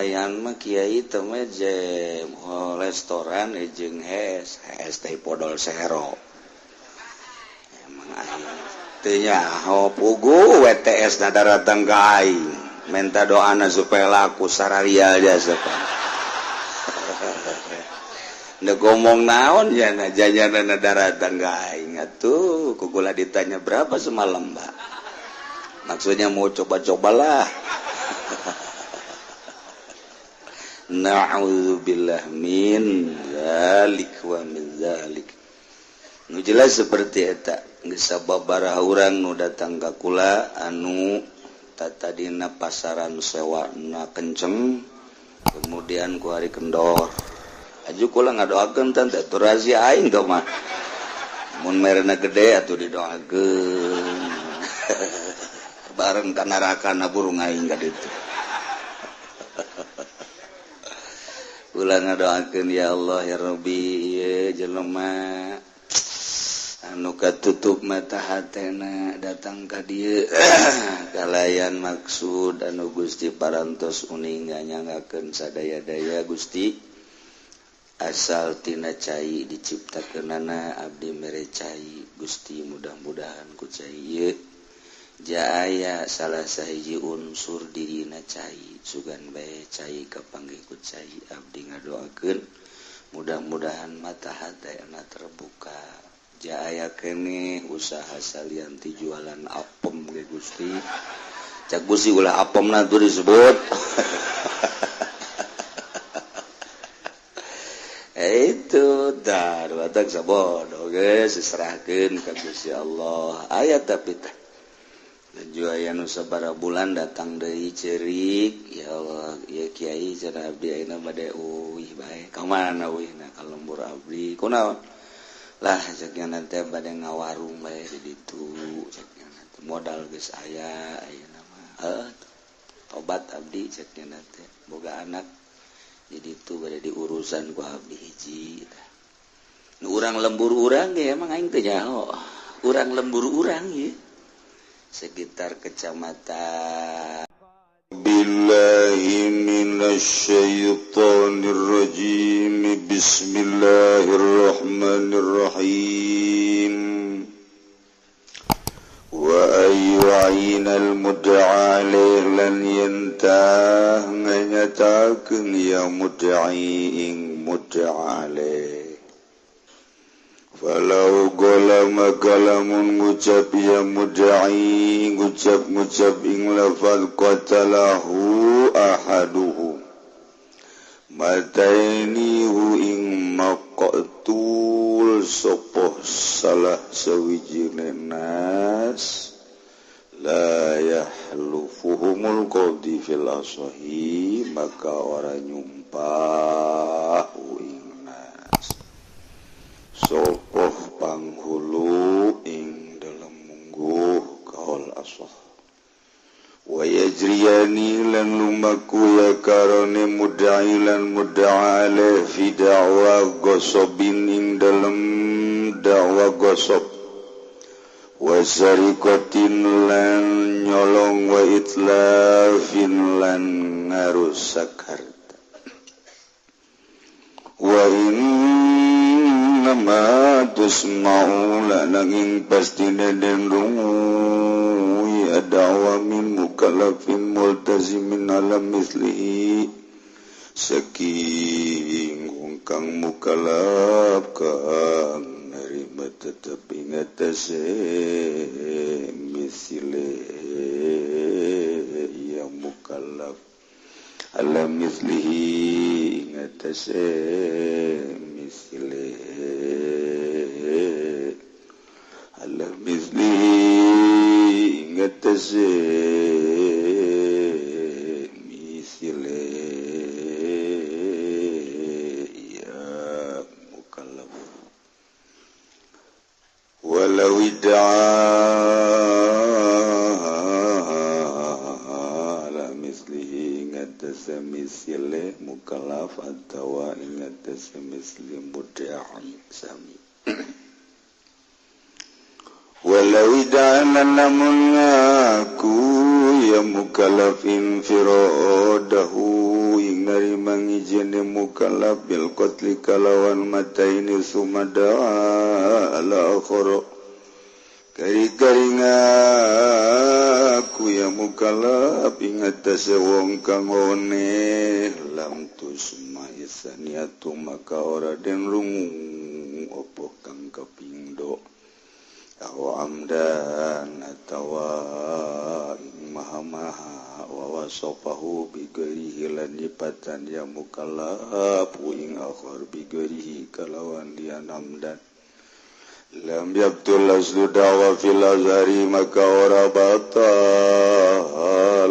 lumayan mah Kiai teh restoran jeung podol sero emang teu nyaho pugu WTS na datang ka aing minta doana supaya laku sararia jasa nda ngomong naon ya na jajanana datang ka aing atuh kugula ditanya berapa semalam Mbak maksudnya mau coba-cobalah na'udzubillah min zalik wa min zalik nu jelas seperti eta geus sababaraha urang nu datang ka kula anu tadina pasaran sewana kenceng kemudian ku hari kendor aju kula ngadoakeun tante teu rahasia aing teh mah mun merena gede atuh didoakeun bareng ka neraka na burung aing ka ditu ulah ngadoakeun ya Allah ya Rabbi ieu jelema anu katutup mata hatena datang ka dieu kalayan maksud anu Gusti parantos uning nyangakeun sadaya-daya Gusti asal tina cai diciptakeunana abdi mere cai Gusti mudah-mudahan ku cai ieu jaaya salah sahiji unsur dirina cai sugan bae cai kapanggih ku cai abdi ngadoakeun mudah-mudahan mata hatena terbuka jaaya kene usaha salianti jualan apem ge Gusti cak Gusti ulah apemna tuh disebut itu dar watak sabodo geus serahkeun ka Gusti Allah aya tapi teh juga anu sabaraha bulan datang deui ceurik ya Allah ya Kiai cenah abdi ayeuna bade uwih bae ka mana uwihna ka lembur abdi kunaon lah ceknya nanti bade ngawarung bae di ditu ceknya nanti modal geus aya ayeuna mah tobat abdi ceknya nanti boga anak jadi itu bade diurusan ku abdi hiji nu urang lembur urang ge emang aing teh nyaho urang lembur urang ye sekitar kecamatan billahi minasyaitonir rajim bismillahirrahmanirrahim wa ayyu'inal mud'a alaih lan yantah nganyatakeun ya mud'i ing mud'a alaih falau golama kalamun ngucap ya mud'i ngucap ing lafaz qatalahu ahaduhu matainihu ing maqtul sopoh salah sawijine nas la yahlufuhumul qawdi fil asahi maka orang nyumpah sopoh panghulu ing dalam mungguh kaul asah wa yajriyani lan lumaku ya karone mudda'i lan mudda'a alaih fi da'wa gosobin ing dalam da'wa gosob wa sarikotin lan nyolong wa itlafin lan ngarusak harta wa nama tusma'u la nanging pastine den rungu ya da'wa min mukallafin multazimin ala mislihi saking kang mukallaf kang nerima tetep ingatase misile ya mukallaf ala mislihi ingatase misile ala mislihi ingatase misile ya mukallaf walau ala mislihi ingatase misile mukallaf atawa ingatase misli mudda'i sami walau idana namun aku ya mukallafin firadahu ing ngijine mukallaf bil qatli kalawan mata ini sumada ala akhara kari-karinga aku ya mukallaf ingat wong kang one lam tusma isaniatu maka ora den rungu opo kang kapindo amdan atawa maha wawasofahu bigarihi lan nyipatan ya mukallaf ing akhar bigarihi kalawan dia namdan lam yabtul aslu dawa fil azhari maka ora batal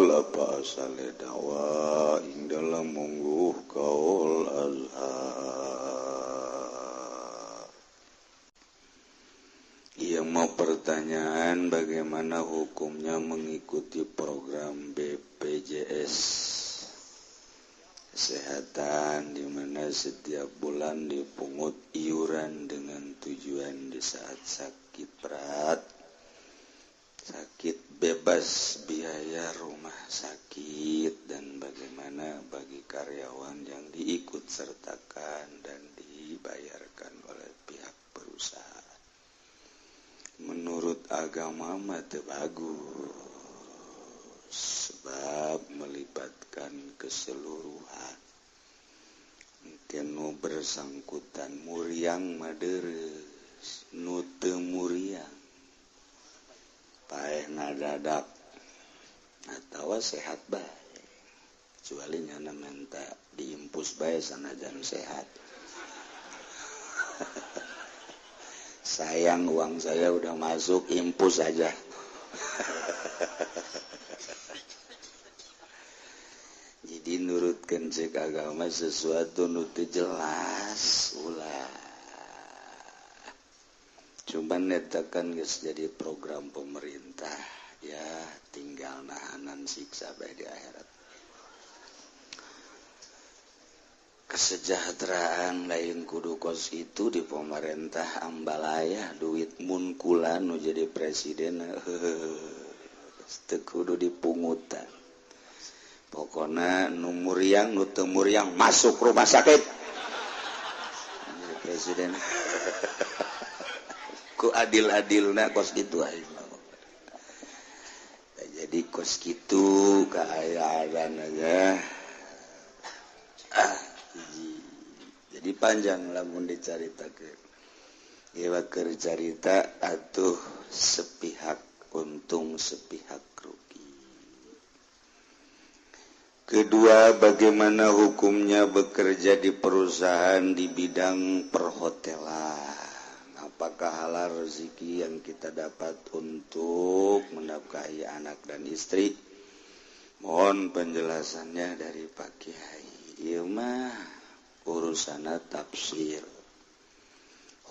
apa asale dawa ing dalam mungguh kaul azhar. Yang mau pertanyaan bagaimana hukumnya mengikuti program BPJS Kesehatan di mana setiap bulan dipungut iuran dengan tujuan di saat sakit berat, sakit bebas biaya rumah sakit, dan bagaimana bagi karyawan yang diikut sertakan dan dibayarkan oleh pihak perusahaan. Menurut agama mah teu bagus sebab melibatkan keseluruhan. Mungkin nu bersangkutan muriang maderes, nu teu muriang paehna dadak atawa sehat bae. Kecuali nyana menta diimpus bae sanajan sehat. Sayang uang saya udah masuk, impus aja. Jadi nurutkeun cek agama sesuatu nu teu jelas ulah. Cuman eta kan geus jadi program pemerintah, ya tinggal nahanan siksa bae di akhirat. Kesejahteraan lain kudu kos itu di pemerintah ambalaya duit munkulan nu jadi presiden teu kudu dipungutan. Pokona nu muriang nu teu muriang masuk rumah sakit. Jadi presiden ku adil-adilna kos kitu aing. Jadi kos kitu kaayaan aja. Jadi panjang lamun dicaritakeun. Ieu keur carita atuh sepihak untung sepihak rugi. Kedua, bagaimana hukumnya bekerja di perusahaan di bidang perhotelan? Apakah halal rezeki yang kita dapat untuk menafkahi anak dan istri? Mohon penjelasannya dari Pak Kiai. Ieu mah urusana tafsir.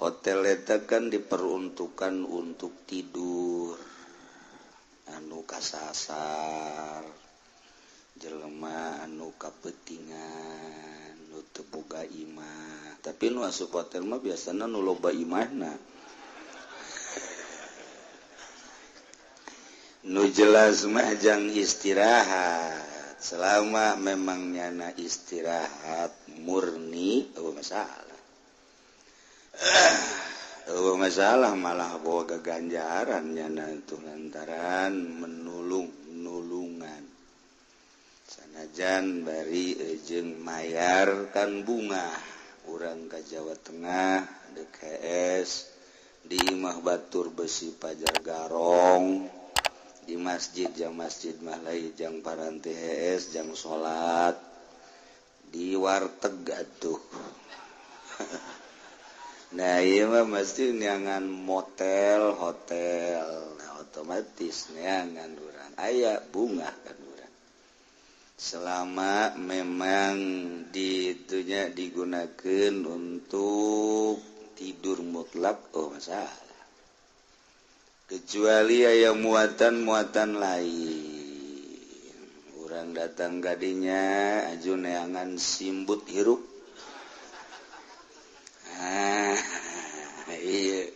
Hotel eta kan diperuntukkan untuk tidur, anu kasasar, jelema anu kapetingan, nu teu boga imah. Tapi nu asup hotel mah biasana nu loba imahna. Nu jelas mah jang istirahat. Selama memang nyana istirahat murni, masalah. Masalah malah bawa keganjaran nyana itu lantaran nulungan. Sanajan bari jeung mayarkan bunga. Urang ka Jawa Tengah, DKS, di Imah Batur Besi Pajar Garong. Di masjid mah lain jang paranti HS jang salat di warteg atuh. Nah ieu mah mesti neangan motel hotel, nah, otomatis neangan urang aya bunga kan urang. Selama memang ditunya digunakeun untuk tidur mutlak masalah. Kecuali aya muatan-muatan lain. Urang datang gadinya aju neangan simbut hirup. Iya.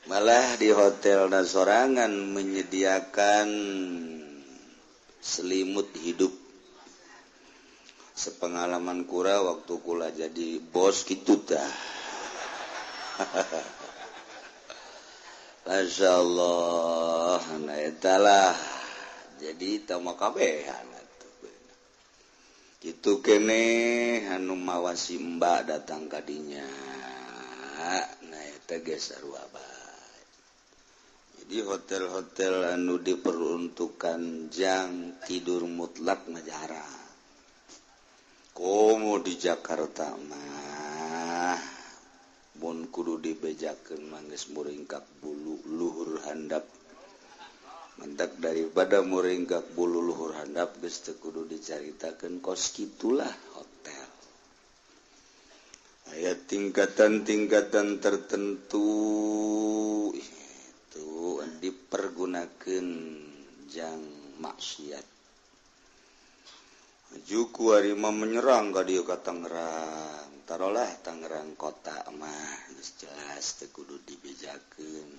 Malah di hotel sorangan menyediakan selimut hidup. sepengalaman kura waktu kula jadi bos gitu dah. Masya Allah, nah etalah jadi tamu kabehan gitu kene anu mawasi mbak datang kadinya, nah eta geus sarua bae. Jadi hotel-hotel anu diperuntukkan jang tidur mutlak mah jarang. Komo di Jakarta mah mun kudu dibejakeun mangges muringkak bulu luhur handap. Mentak daripada muringkak bulu luhur handap geus teu kudu dicaritakeun kos kitulah hotel. Aya tingkatan-tingkatan tertentu itu dipergunakeun jang maksiat. Juku harima menyerang ka dieu ka Tangerang. Tarolah Tangerang kota mah geus jelas teu kudu dibejakeun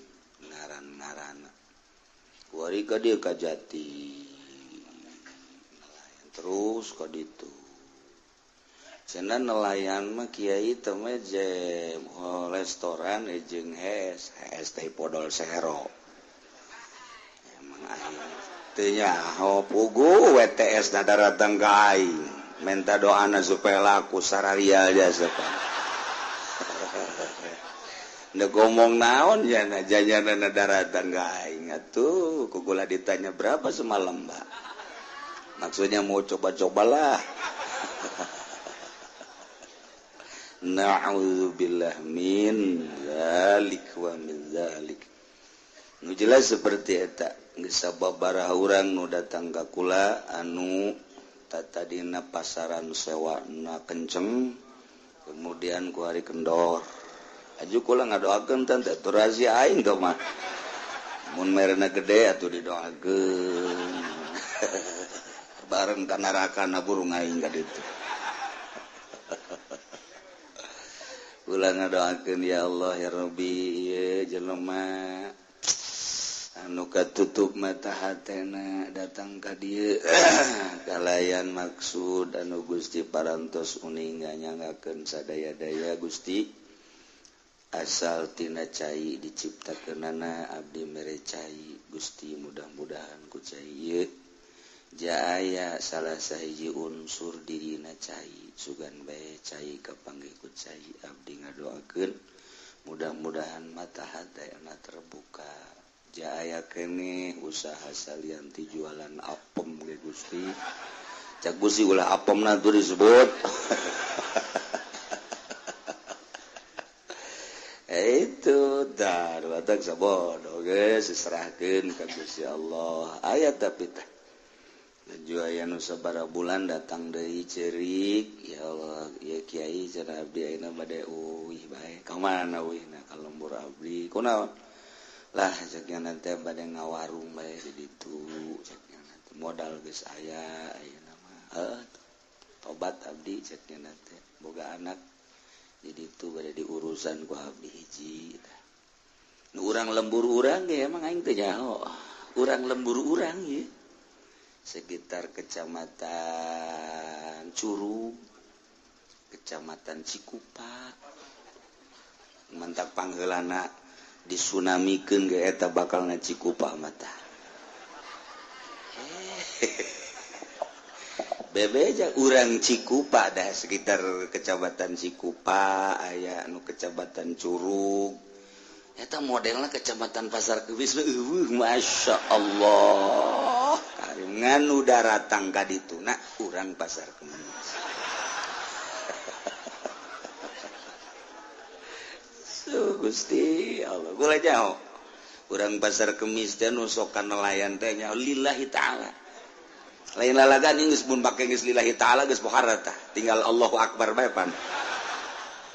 ngaran-ngaranna. Kuari ka dieu ka Jati. Terus ka ditu. Cenah nelayan mah kiai teh mah restoran jeung hes teh podol sehero. Emang aing teu nyaho pugu WTS na datang ka aing. Minta doana supaya laku sararia jasa Pak. Nda ngomong naon ya na jajana na datang ka aing atuh kugula ditanya berapa semalam, Mbak. Maksudnya mau coba-cobalah. Na'udzubillah min dzalik wa min dzalik. Nu jelas seperti eta, geus sababaraha urang nu datang ka kula anu tadina pasaran sewana kenceng, kemudian ku hari kendor. Aju kula ngadoakeun teh teu rahasia aing teh mah. Mun merena gede atuh didoakeun. Bareng ka neraka na burung aing ka ditu. Kula ngadoakeun ya Allah ya Rabbi ieu jelema anu katutup mata hatena datang ka dieu kalayan maksud anu Gusti parantos uning nyangakeun sadaya-daya Gusti asal tina cai diciptakeunana abdi mere cai Gusti mudah-mudahan ku cai ieu jaaya salah sahiji unsur dirina cai sugan bae cai kapanggih ku cai abdi ngadoakeun mudah-mudahan mata hatena terbuka jaaya kene usaha salianti jualan apem ge Gusti cak Gusti ulah apemna tuh disebut itu dar watak sabodo geus diserahkeun ka Gusti Allah aya tapi teh juaya nu sabaraha bulan datang deui ceurik ya Allah ya Kiai cenah abdi ayeuna bade uwih bae ka mana uwihna ka lembur abdi kunaon lah ceknya nanti bade ngawarung bae di ditu ceknya nanti modal geus aya ayeuna mah tobat abdi ceknya nanti boga anak di ditu bade diurusan ku abdi hiji nu urang lembur urang ge emang aing teu nyaho urang lembur urang ye sekitar kecamatan Curug, kecamatan Cikupa, mantak pangheulana disunamikeun ge eta bakalna Cikupa mata. Bebeja urang Cikupa dah sekitar kecamatan Cikupa, aya anu kecamatan Curug. Eta modelna kecamatan Pasar Kebis masya Allah nganu daratang ka dituna urang Pasar Kemis. Gusti Allah kula nyaho urang Pasar Kemis teh nu sok nelayan teh nyaho lillahi taala lain lalagan geus mun pake geus lillahi taala geus pohara tah tinggal Allahu akbar bae pan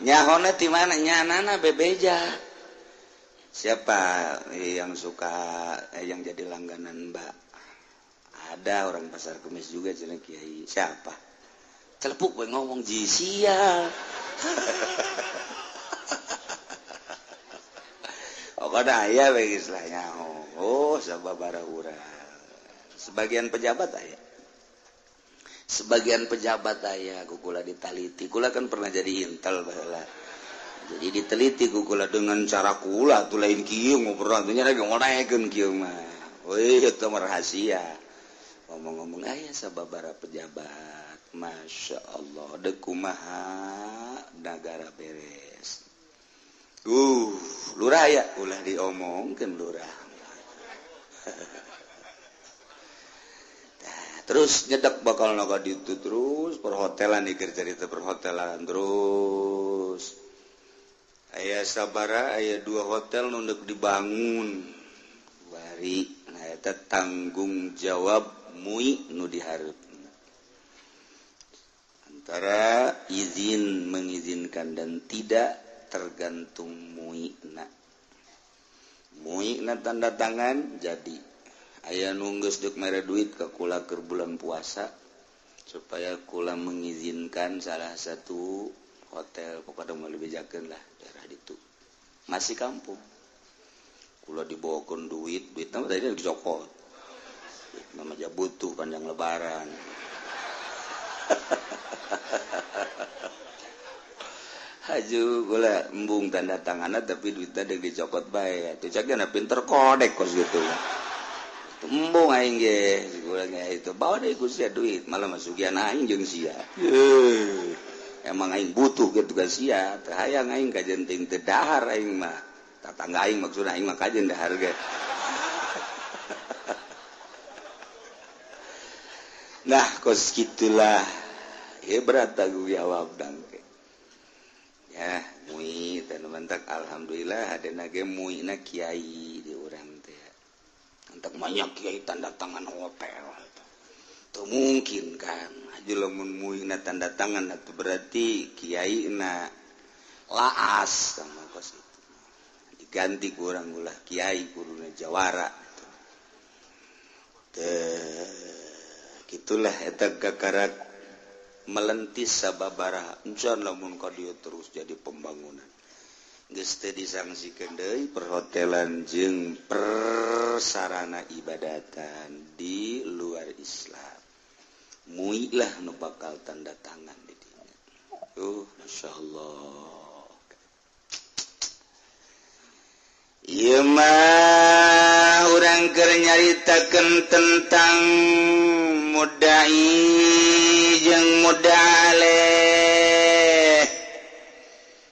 nyahona ti mana nyanana bebeja. Siapa yang suka yang jadi langganan Mbak? Ada orang Pasar Kemis juga cenah Kiai. Siapa? Celepuk we ngomong jisia. Oh kada aya we geus lah nyaho. Oh sababaraha urang. Sebagian pejabat aya. sebagian pejabat aya kukula ditaliti kula kan pernah jadi intel baheula jadi diteliti kukula dengan cara kula tuh lain kieu ngobrol teh nya ngonaekeun kieu mah weuh eta mah rahasia ngomong-ngomong aya sababaraha pejabat masya Allah deuk kumaha nagara beres lurah ya ulah diomongkeun lurah terus nyedak bakal naga ditu terus perhotelan dikir cerita perhotelan terus aya sabara aya 2 hotel nu deuk dibangun bari nah eta tanggung jawab MUI nu dihareupeun antara izin mengizinkan dan tidak tergantung MUI-na tanda tangan jadi aya nunggus duk mere duit ke kula keur bulan puasa supaya kula mengizinkan salah satu hotel pokoknya mau lebih bejakeun lah daerah ditu masih kampung kula dibawakeun duit mah tadi dicokot duit mah aja butuh panjang lebaran haju kula embung tanda tanganna tapi duitna deuk dicokot bae atuh cagana pinter kodek kos gitu embung aing ge kula itu bawa deui ku sia duit malah masugian aing jeung sia emang aing butuh gitu kan sia teu hayang aing kajenting teu dahar aing mah tatangga aing maksudna aing mah kajen dahar ge nah kos gitulah ya berat tanggung jawab dangke ya MUI teh mantak alhamdulillah hadena ge MUI-na kiai di urang teh antak banyak kiai tanda tangan hotel itu mungkin kan aja lamun MUI-na tanda tangan itu berarti kiai-na laas sama kos itu diganti ku urang ulah kiai kuruna jawara gitulah eta gagarak melentis sababaraha encan lamun ka dieu terus jadi pembangunan geus teu disangsikeun deui perhotelan jeung persarana ibadatan di luar Islam MUI lah nu bakal tanda tangan di dinya masyaallah ieu mah urang keur nyaritakeun tentang mudai jeung mudaleh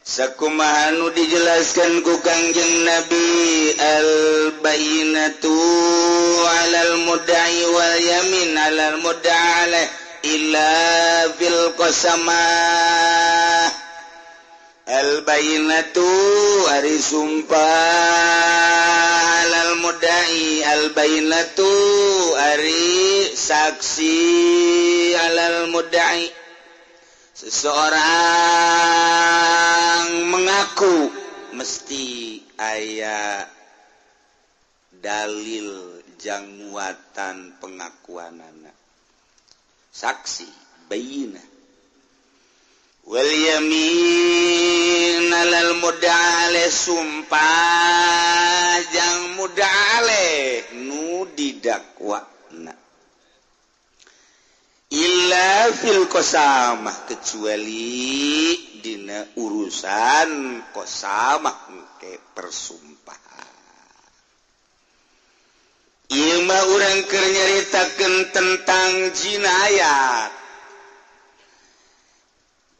sakumaha nu dijelaskan ku Kangjeng Nabi al-bayyinatu 'alal mudai wal yamin 'alal mudaleh illa fil qasamah al-bayyinatu ari sumpah alal mudai al-bayyinatu ari saksi alal mudai seseorang mengaku mesti aya dalil jang muatan pengakuanana saksi bayyinah wal yamin alal mud'aleh sumpah jang mud'aleh nu didakwana illa fil qasamah kecuali dina urusan qasamah ke persumpahan ieu mah urang keur nyaritakeun tentang jinayat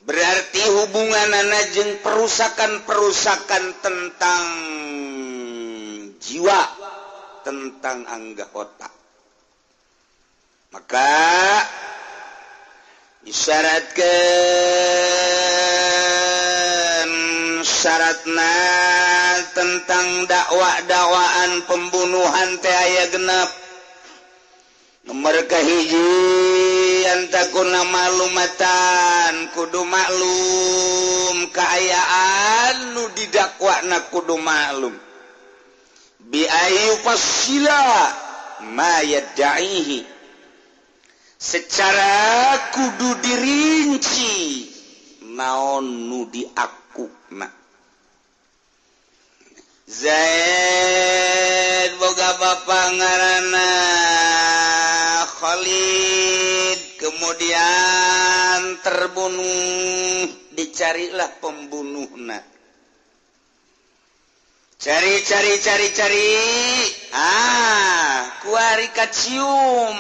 berarti hubunganana jeung perusakan-perusakan tentang jiwa tentang anggota maka disyaratkeun syaratna tentang dakwaan pembunuhan teh aya genep nomor kahiji antakuna malumatan kudu maklum kaayaan nu didakwana kudu maklum bi ayu fasila ma yad'ihi secara kudu dirinci naon nu diakuna Zaid boga bapa ngaranna Khalid kemudian terbunuh dicarilah pembunuhna cari kuari kacium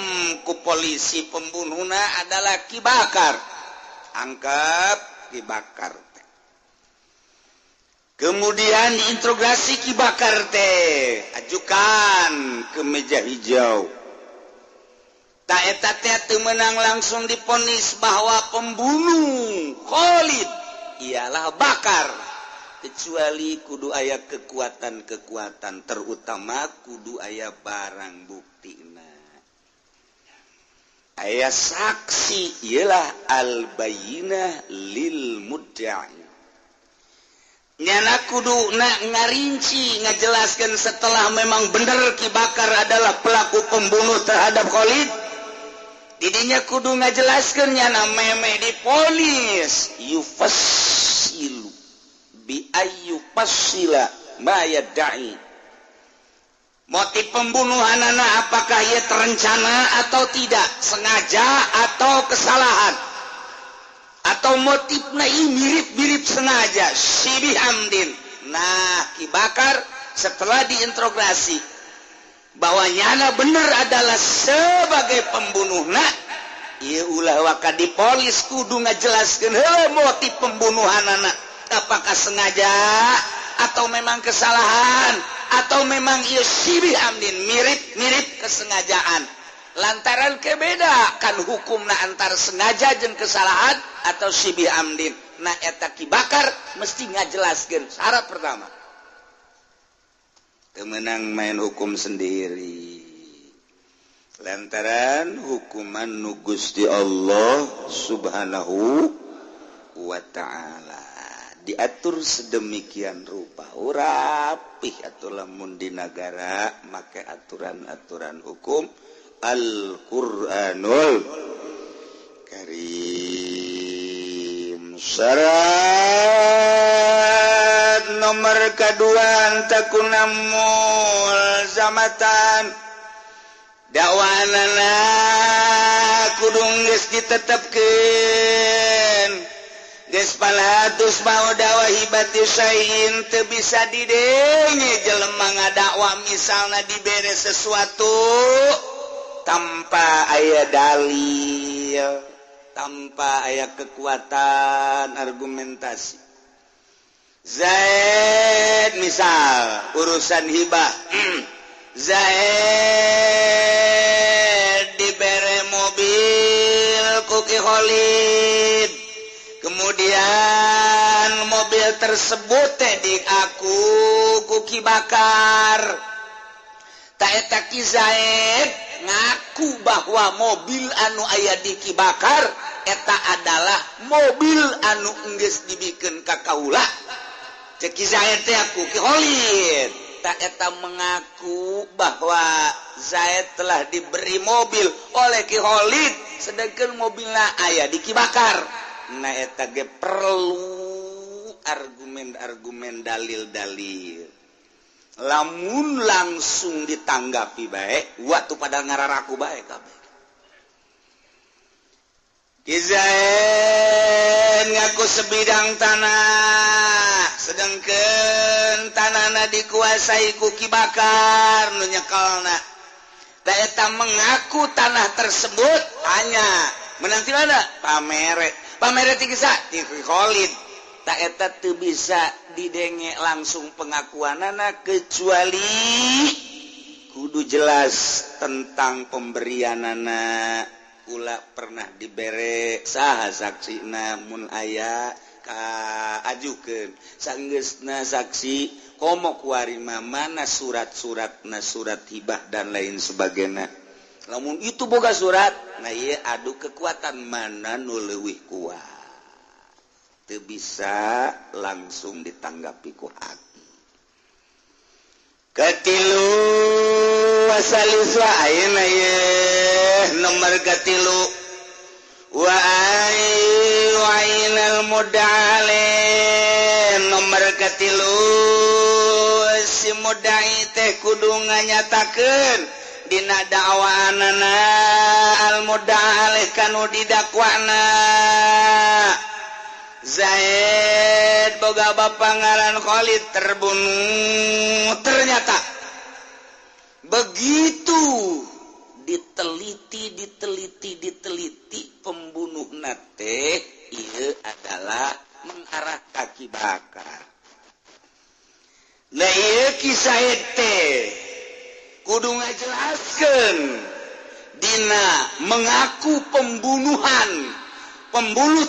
ku polisi pembunuhna adalah Ki Bakar angkat Ki Bakar kemudian diinterogasi Ki Bakar teh ajukan ke meja hijau tak eta teh menang langsung diponis bahwa pembunuh Khalid ialah Bakar kecuali kudu aya kekuatan terutama kudu aya barang buktina aya saksi ialah al-bayyinah lil mudda'i nyana kudu ngarinci ngajelaskan setelah memang benar Ki Bakar adalah pelaku pembunuh terhadap Khalid didinya kudu ngajelaskan nyana meme diponis yufassilu bi ayyufassila ma yadda'i motif pembunuhanana apakah ia terencana atau tidak sengaja atau kesalahan atau motifnya mirip-mirip sengaja Sibih Amdin. Nah Ki Bakar setelah diinterogasi bahwa nyana benar adalah sebagai pembunuhna ieu ulah waka dipolis kudu ngajelaskeun heula motif pembunuhanana apakah sengaja atau memang kesalahan atau memang ieu Sibih Amdin mirip kesengajaan lantaran kebeda kan hukumna antara sengaja jeung kesalahan atau Sibih Amdin. Nah eta Ki Bakar mesti ngajelaskeun syarat pertama temenang main hukum sendiri lantaran hukuman nu Gusti Allah Subhanahu wa ta'ala diatur sedemikian rupa rapih atuh lamun di negara make aturan-aturan hukum Al-Qur'anul Karim. Syarat nomor kedua antakuna mulzamatan dakwanana kudu geus ditetepkeun geus palatus mau dakwah hibati sain teu bisa didenge jelema ngadakwa misalna dibere sesuatu tanpa aya dalil, tanpa aya kekuatan argumentasi. Zaid misal urusan hibah, Zaid dibere mobil ku Ki Khalid, kemudian mobil tersebut diaku ku Ki Bakar. Ta eta Ki Zaid ngaku bahwa mobil anu aya di Ki Bakar eta adalah mobil anu geus dibikeun ka kaula. Cek Ki Zaid teh aku Ki Khalid. Ta eta mengaku bahwa Zaid telah diberi mobil oleh Ki Khalid sedangkan mobilna aya di Ki Bakar. Nah eta ge perlu argumen-argumen dalil-dalil. Lamun langsung ditanggapi baik waktu pada ngararaku baik kabeh Ki Zaid ngaku sebidang tanah sedangkan tanahna dikuasai ku Ki Bakar nu nyekelna da eta mengaku tanah tersebut hanya menanti mana pamere ti Ki Khalid tak eta teu bisa didenge langsung pengakuanana kecuali kudu jelas tentang pemberianana ulah pernah dibere saha saksina mun aya ka ajukeun sanggeusna saksi komo kuarima mana surat-suratna surat hibah dan lain sebagainya lamun itu boga surat nah ieu adu kekuatan mana nu leuwih kuat teu bisa langsung ditanggapi ku hati. Katilu wasaliswa ayeuna ye nomor katilu wa ainal mudale nomor katilu si mudai teh kudu nganyatakeun dina dakwaanana al modalkan didakwana Zaid boga bapak ngaran Khalid terbunuh. Ternyata begitu diteliti pembunuh nate ieu adalah mengarah kaki bakar. Nah ieu kisah teh kudu ngajelaskeun dina mengaku pembunuh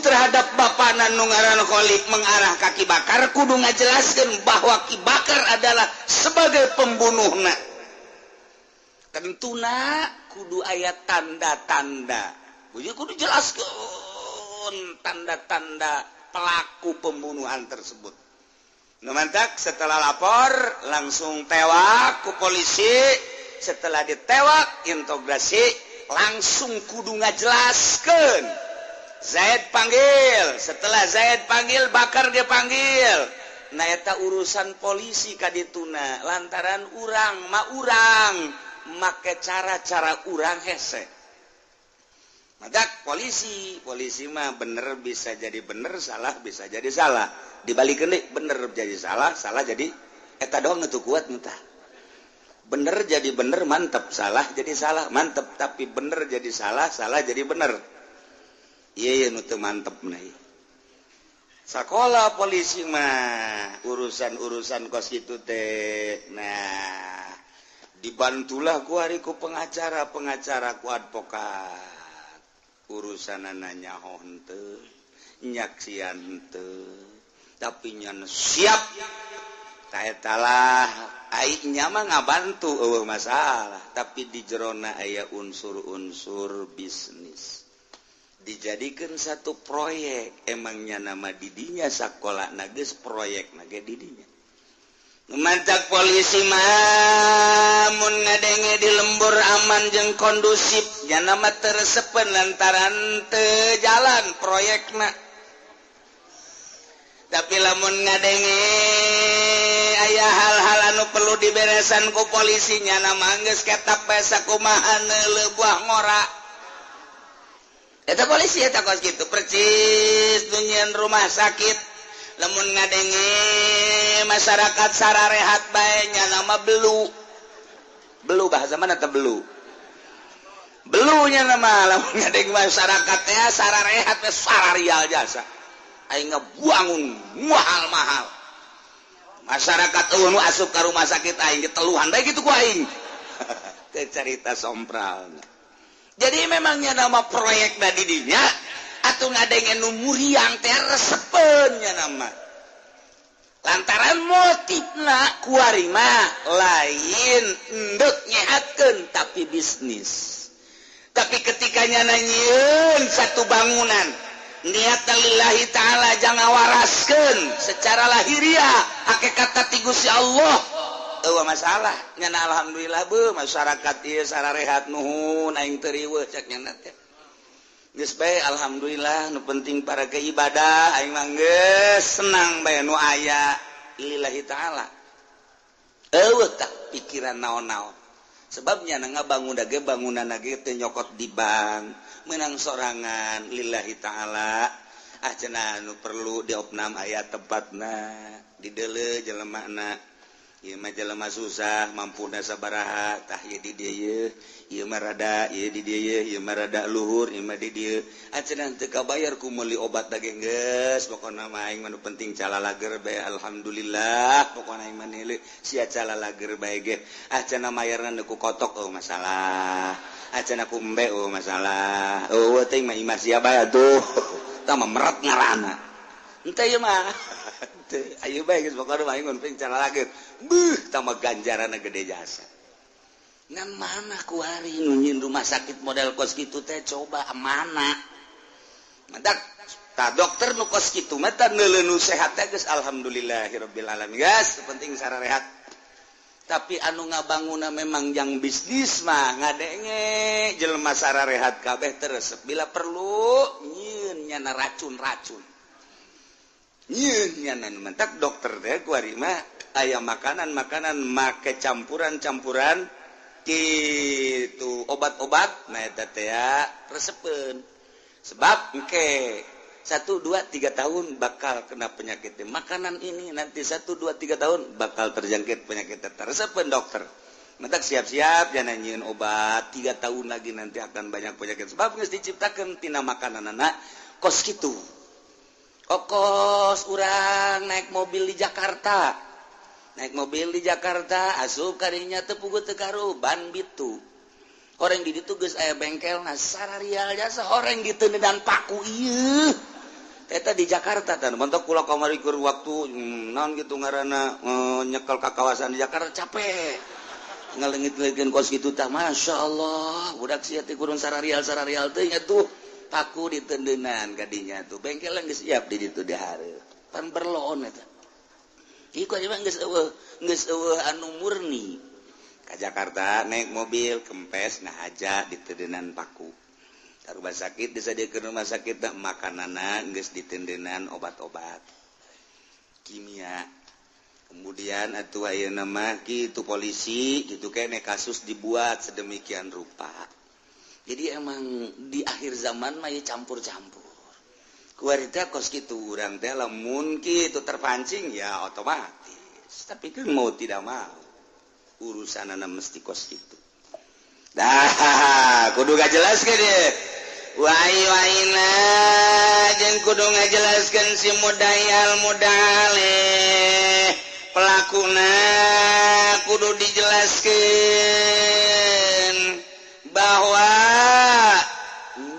terhadap bapana nu ngaran Khalid mengarah kaki bakar, kudu ngajelaskeun bahwa Ki Bakar adalah sebagai pembunuhna. Tentuna kudu aya tanda-tanda. Kudu jelaskeun tanda-tanda pelaku pembunuhan tersebut. Numantak setelah lapor langsung tewak ku polisi. Setelah ditewak integrasi langsung kudu ngajelaskeun. Zaid panggil. Setelah Zaid panggil Bakar dia panggil. Nah eta urusan polisi kadituna lantaran urang make cara-cara urang hese. Madak polisi mah bener bisa jadi bener, salah bisa jadi salah. Dibalikeun deui, bener jadi salah, salah jadi eta doang itu kuat entah. Bener jadi bener mantep, salah jadi salah mantep, tapi bener jadi salah, salah jadi bener. Iya nu teu mantep nah. Sakola polisi mah urusan kos kitu teh. Nah, dibantulah ku hari ku pengacara ku advokat. Urusanana nyaho henteu, nyaksian henteu, tapi nyan siap. Taetalah aing nya mah ngabantu eueuh masalah, tapi di jerona aya unsur-unsur bisnis. Dijadikan satu proyek, emangnya nama didinya sakola nages proyek nage didinya. Mantak polisi mah mun ngadenge di lembur aman jeung kondusif nya nama teresepen lantaran teu jalan proyekna. Tapi lamun ngadenge aya hal-hal anu perlu diberesan ku polisi nya nama geus ketak bae sakumaha neuleuh buah ngora. Eta polisi eta kos kitu percis dunyian rumah sakit. Lamun ngadenge masyarakat sararehat bae nya nama belu bahasa mana teh belu nya nama lamun ngadenge masyarakat teh sararehat teh sararial jasa aing ngabuangun mahal masyarakat eueuh nu asup ka rumah sakit aing teluhan bae kitu ku aing teh carita sompralna. Jadi memangnya nama proyek da didinya atuh ngadenge nu muriang teh resepeunnya nama. Lantaran motifna kuari mah lain endeuh nyehatkeun tapi bisnis. Tapi ketika nya nyieun satu bangunan niat lillahi ta'ala jangan waraskeun secara lahiriah hakikat ti Gusti Allah. Eueuh masalah nya alhamdulillah beuh masyarakat ieu sararehat nuhun aing teu riweuh cek nya teh. Geus bae alhamdulillah nu penting para ke ibadah aing mah geus senang bae nu aya lillahi taala. Eueuh tah pikiran naon-naon. Sebabnya ngabangun ge bangunan ge teu nyokot di bank, meunang sorangan lillahi taala. Ah cenah nu perlu diopnam aya tempatna, dideuleuh jelemana. Ieu mah jelema susah mampuna sabaraha tah ieu di dieu ieu mah rada ieu di dieu ieu mah rada luhur ieu mah di dieu acenah teu kabayar ku meuli obat da geus pokona mah aing mah nu penting calalager bae alhamdulillah pokona aing mah neuleuh sia calalager bae ge acenah mayarna nu ku kotok masalah acenah ku embe masalah teh mah imah sia bae atuh tah mah meret ngaranna henteu ieu mah ayo bae geus pokona mah aing mah penting calalager tambah ganjaranna gede jasa. Ngan mana ku hari nunyin rumah sakit model kos kitu teh coba mana. Madak ta dokter nu kos kitu mah tah neuleuh nu sehat teh geus alhamdulillahirabbil alamin. Geus penting sararehat. Tapi anu ngabangunna memang yang bisnis mah ngadenge jelema sararehat kabeh teresep bila perlu nyieun nyana racun-racun. Nyieun nyana mantak dokter teh ku ari mah aya makanan make campuran gitu obat-obat nah eta teh resepen sebab engke 1 2 3 tahun bakal kena penyakit makanan ini nanti 1 2 3 tahun bakal terjangkit penyakit resepen dokter mentak siap-siap jangan nyieun obat 3 tahun lagi nanti akan banyak penyakit sebab geus diciptakeun tina makanan anak kos kitu kos urang naik mobil di Jakarta asup kadinya teu puguh teu karu ban bitu horeng di ditu geus aya bengkel sararial jasa horeng di tendedan paku ieu eta di Jakarta tah mentok kula kamari keur waktu naon gitu ngaranna nyekel ka kawasan di Jakarta capek ngaleungit-leungitkeun kos kitu tah masyaallah budak sia teh kurun sararial teh nya tuh paku di tendenan kadinya tuh bengkel geus siap di ditu dihareup pan berloon eta ieu mah geus eueuh anu murni ka Jakarta naik mobil kempes ngahaja di tendenan paku ka rumah sakit disadiakeun rumah sakit teh makananna geus di tendenan obat-obat kimia kemudian atuh ayeuna mah kitu polisi gitu kene kasus dibuat sedemikian rupa jadi emang di akhir zaman mah campur-campur kuarita kos kitu urang teh lamun kitu terpancing ya otomatis tapi kan mau tidak mau urusanana mesti kos kitu dah kudu ngajelaskeun deh waina jeung kudu ngajelaskeun si mudayal mudaleh pelakuna kudu dijelaskeun bahwa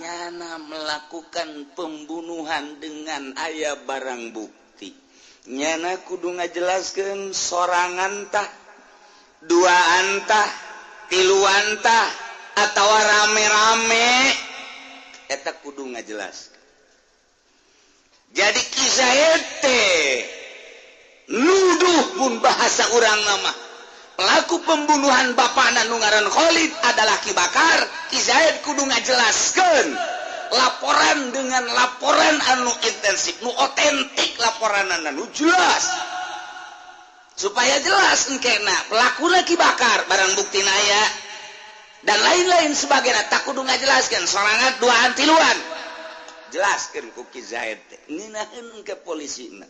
nyana melakukan pembunuhan dengan aya barang bukti nyana kudu ngajelaskeun sorangan tah duaan tah tiluan tah atawa rame-rame eta kudu ngajelaskeun jadi kisah teh nuduh pun bahasa urang nama pelaku pembunuhan bapana nu ngaran Khalid adalah Ki Bakar Ki Zaid kudu ngajelaskeun laporan dengan laporan anu intensif nu otentik laporanana nu jelas supaya jelas engkena pelakuna Ki Bakar barang bukti aya dan lain-lain sebagainya tak kudu ngajelaskeun sorangan duaan tiluan jelaskeun ku Ki Zaid ngeunaheun ke polisina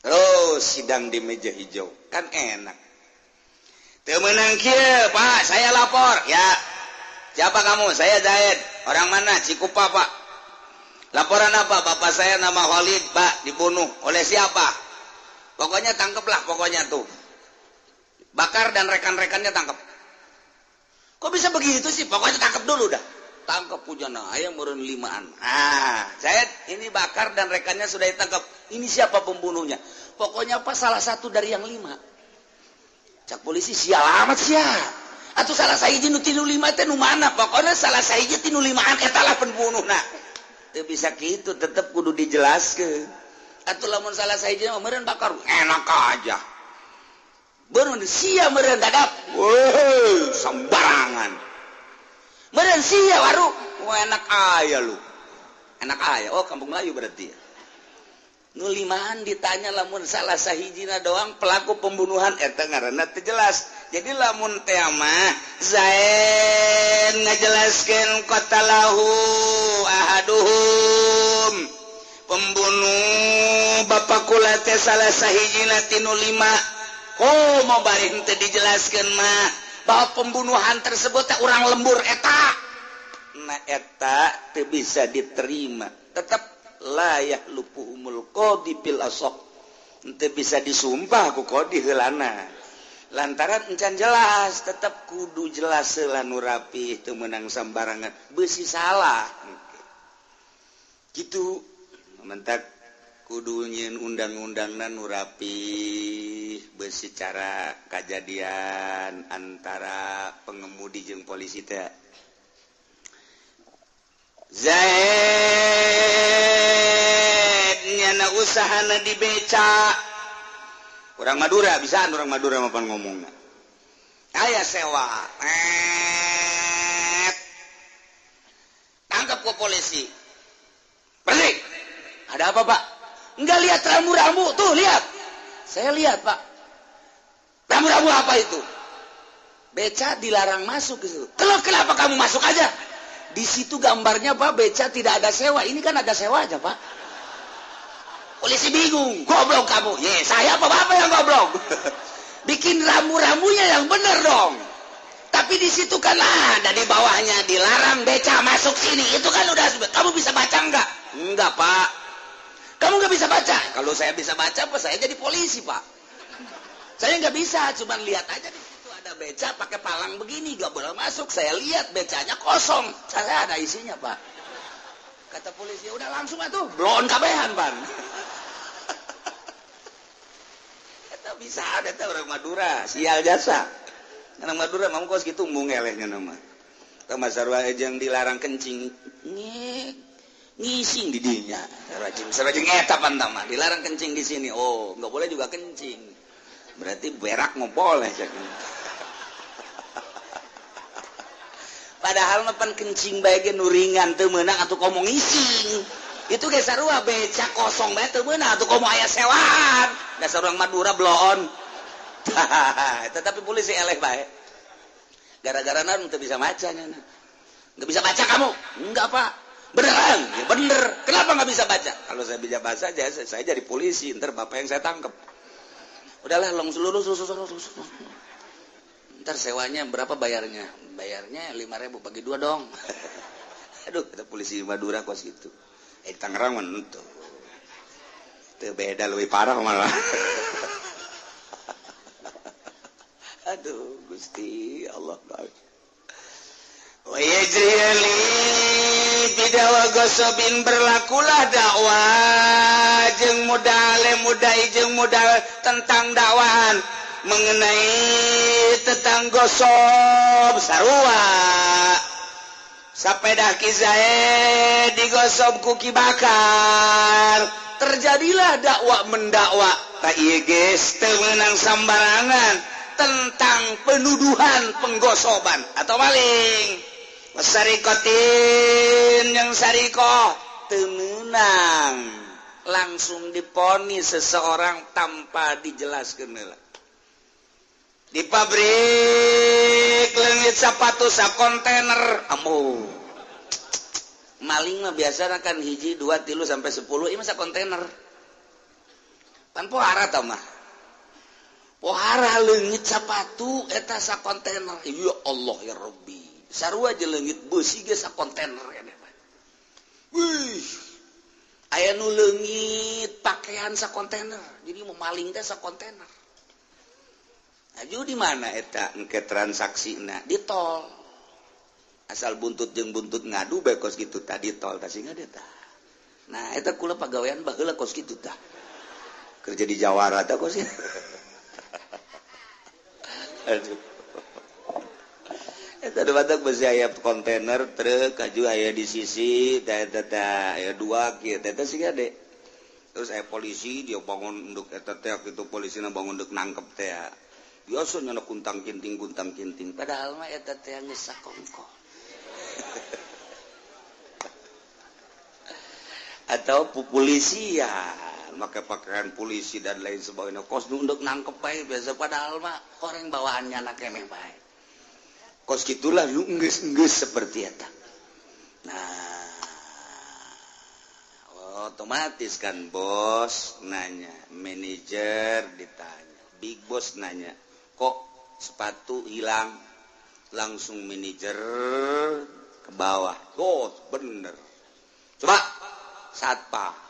terus sidang di meja hijau kan enak teu meunang kieu Pak saya lapor ya siapa kamu saya Zaid orang mana Cikupa Pak laporan apa bapak saya nama Khalid Pak dibunuh oleh siapa pokoknya tangkeplah pokoknya tuh Bakar dan rekan-rekannya tangkap kok bisa begitu sih pokoknya tangkap dulu dah tangkap pujana ayam meureun 5an Zaid ini Bakar dan rekannya sudah ditangkap ini siapa pembunuhnya pokoknya apa salah satu dari yang 5 cak polisi sial amat sial atuh salah sahiji nu 5 teh nu mana pokoknya salah sahiji 5an eta lah pembunuhna teu bisa kitu tetep kudu dijelaskeun atuh lamun salah sahiji mah meureun Bakar enak aja beun sia meureun dadap weuh sembarangan meureun sia waru enak aya lu enak aya oh kampung Melayu berarti ya nu 5an ditanya lamun salah sahijina doang pelaku pembunuhan eta ngaranna teu jelas jadi lamun teh mah Zaid ngajelaskeun qatalahu ahaduhum pembunuh bapak kula teh salah sahijina tinu 5 mau bari henteu dijelaskeun mah bahwa pembunuhan tersebut teh urang lembur eta nah eta teu bisa diterima tetap layah lupu umul qadi pil asok ente bisa disumpah ku qadi heulana lantaran encan jelas tetap kudu jelas heula nu rapi teu meunang sambarangan beusi salah gitu mentak kudu nyieun undang-undangna nu rapi beusi cara kajadian antara pengemudi jeung polisi teh Zaid nyana usahana di beca orang Madura bisa orang Madura mapan ngomongna aya sewa tangkap ke polisi balik ada apa Pak enggak lihat rambu-rambu tuh lihat saya lihat Pak rambu-rambu apa itu beca dilarang masuk ke situ. Kenapa kamu masuk aja? Di situ gambarnya Pak, beca tidak ada sewa. Ini kan ada sewanya Pak. Polisi bingung, goblok kamu. Saya apa Bapak yang goblok? Bikin rambu-rambunya yang bener dong. Tapi di situ kan ada di bawahnya dilarang beca masuk sini. Itu kan udah, kamu bisa baca enggak? Enggak Pak. Kamu nggak bisa baca. Kalau saya bisa baca, apa saya jadi polisi Pak? Saya nggak bisa, cuman lihat aja di situ ada beca pakai palang begini, nggak boleh masuk. Saya lihat becanya kosong, saya ada isinya Pak. Kata polisi, udah langsung atuh, blon kabehan Pan. Bisa ada tuh orang Madura, sial jasa. Orang Madura mau kos gitu mungelehnya nama. Tama sarua jeung dilarang kencing. Ngising di dinya. Sarajing eta pantama, dilarang kencing di sini. Oh, enggak boleh juga kencing. Berarti berak mau boleh cak. Padahal mapan kencing bae ge nu ringan teu meunang atuh komo ngising. Itu ge sarua beca kosong bae teu meunang atuh komo aya sewaan. Dasar orang Madura bloon. Tetapi polisi eleh bae. Gara-gara naon teu bisa baca nya. Enggak bisa baca kamu? Enggak, Pak. Beneran? Ya bener. Kenapa nggak bisa baca? Kalau saya bisa baca aja, saya jadi polisi. Ntar bapak yang saya tangkap. Udahlah, lurus. Ntar sewanya berapa bayarnya? Bayarnya 5.000 bagi 2 dong. Aduh, kita polisi Madura kos gitu. Tangerang mana tuh? Itu beda lebih parah malah. Aduh, Gusti Allah. Wajrili bidawa gosobin berlakulah dakwah jeung modal tentang dakwahan mengenai tentang gosob sarua sapeda kizae digosob ku Ki Bakar terjadilah dakwah mendakwa ka ieu geus teu meunang sambarangan tentang penuduhan penggosoban atau maling sarikotin yang sariko temenang langsung diponis seseorang tanpa dijelaskan di pabrik leungit sepatu sakontainer maling mah biasa kan hiji 2 3 sampai 10 ini masa kontainer tanpa arah tau mah pohara leungit sepatu eta sakontainer ya Allah ya Rabbi sarua aja leungit beusi ge sakontainer ya wih aya nu leungit pakaian sakontainer jadi mau maling teh sakontainer aju di mana eta engke transaksina di tol asal buntut jeung buntut ngadu bae kos kitu tadi tol tah singa eta nah eta kula pagawean baheula kos kitu tah kerja di Jawara tah kos kitu aduh eta badak besi aya kontainer truk kaju aya di sisi eta aya 2 kieu eta sih gade terus aya polisi dia bangun nduk eta teh kitu polisina bangun nduk nangkep teh biasa nya kuntang kinting padahal mah eta teh geus sakongko atau polisian maka pakaian polisi dan lain sebagainya kos nunduk nangkep bae biasa padahal mah orang bawaannya anak keneh bae kos gitulah lu geus seperti eta nah otomatis kan bos nanya manajer ditanya big boss nanya kok sepatu hilang langsung manajer ke bawah bener coba satpam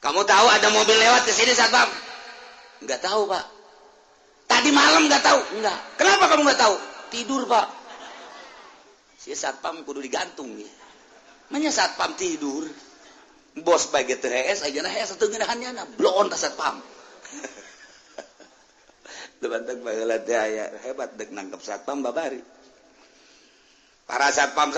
kamu tahu ada mobil lewat ke sini satpam? Enggak tahu Pak. Tadi malam enggak tahu? Enggak. Kenapa kamu enggak tahu? Tidur Pak. Si satpam kudu digantung ya. Manya satpam tidur. Bos bagi teu hees ayeuna hees teu ngeunahannya bloon ka satpam. Lebantak baheula teh aya hebat deuk nangkep satpam babari. Para satpam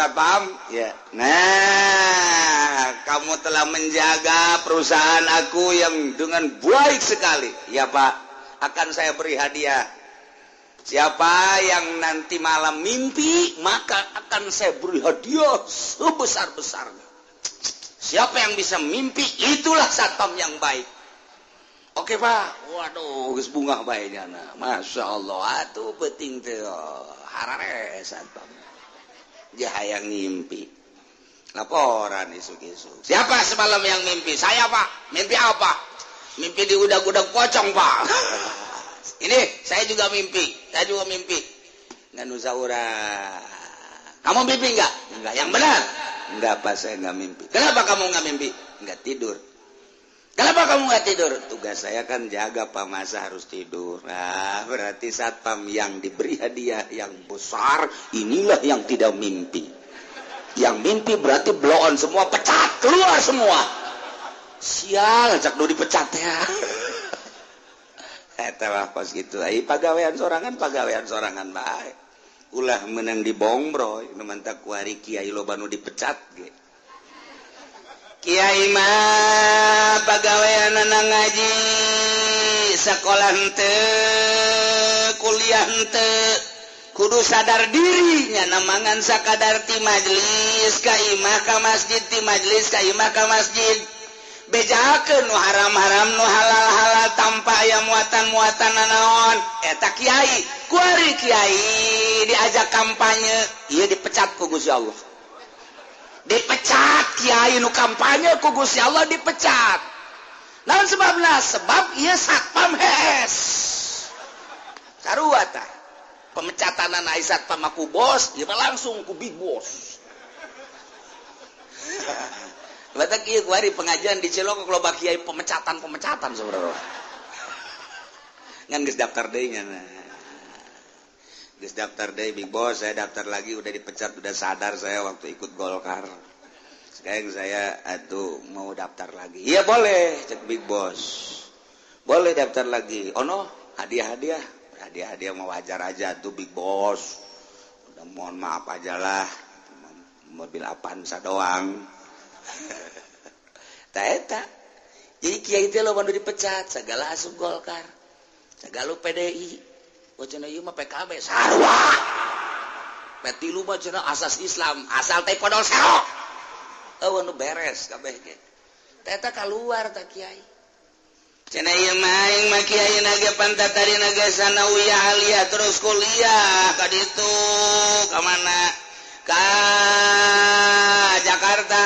ya. Nah, kamu telah menjaga perusahaan aku yang dengan baik sekali. Ya Pak, akan saya beri hadiah. Siapa yang nanti malam mimpi, maka akan saya beri hadiah sebesar-besarnya. Siapa yang bisa mimpi, itulah satpam yang baik. Oke Pak, waduh geus bunga bae nyana. Masya Allah atuh penting teh harare satpam. Dia hayang ngimpi. Laporan isuk-isuk. Siapa semalam yang mimpi? Saya Pak. Mimpi apa? Mimpi di udag-udag pocong Pak. Ini saya juga mimpi. Saya juga mimpi. Nganu saura. Kamu mimpi enggak? Enggak. Yang benar? Enggak Pak, saya enggak mimpi. Kenapa kamu enggak mimpi? Enggak tidur. Kenapa kamu nggak tidur? Tugas saya kan jaga Pak, masa harus tidur. Nah, berarti satpam yang diberi hadiah yang besar, inilah yang tidak mimpi. Yang mimpi berarti blow on semua, pecat, keluar semua. Sial, cak do dipecat ya. Eta mah pas gitu. Ai pagawean sorangan bae. Ulah menang di bongbroy, nu mantak ku hari kiai loba nu dipecat ge. Kiai mah pagaweanana ngaji sekolah henteu kuliah henteu kudu sadar diri nya namangan sakadar ti majelis ka imah ka masjid ti majelis ka imah ka masjid bejakeun nu haram-haram nu halal-halal tanpa aya muatan-muatan nanaon eta kiai ku ari kiai diajak kampanye ieu dipecat ku Gusti Allah. Dipecat kiai nu kampanye ku Gusti Allah dipecat. Naon sebabna? Sebab ieu satpam hees. Sarua tah. Pemecatan ai satpam aku bos, ieu langsung ku big boss. Batak ieu kuari pengajian di Ciloko loba kiai pemecatan saudara. Ngan geus daftar deui nya. Geus daftar deh Big Boss, saya daftar lagi udah dipecat, udah sadar saya waktu ikut Golkar. Sekarang saya mau daftar lagi. Iya boleh, cek Big Boss. Boleh daftar lagi. Oh no, hadiah mau wajar aja tuh Big Boss. Udah mohon maaf aja lah. Mobil Avanza doang. Eta. Jadi kiai teh lo bantu dipecat, segala asup Golkar. Segala PDI. Wacana ieu mah PKB sarua. Petilu mah cenah asas Islam, asal teh podol serok. Eueuh nu beres kabeh ge. Eta kaluar ta kiai. Cenah ieu mah aing mah kiai ge pantatarina ge sanawiyah aliyah terus kuliah ka ditu ka mana? Ka Jakarta.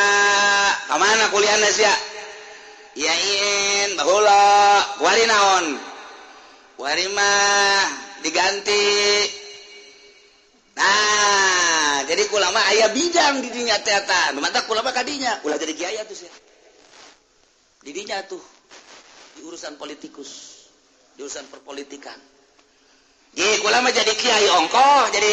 Ka mana kuliahna sia? Yain baheula, kuari naon? Kuari mah diganti. Nah, jadi kulama aya bidang di dinya teh eta. Nu mantap kulama kadinya, ulah jadi kiai atuh sia. Di dinya tuh di urusan politikus, di urusan perpolitikan. Jadi kulama jadi kiai ongkoh, jadi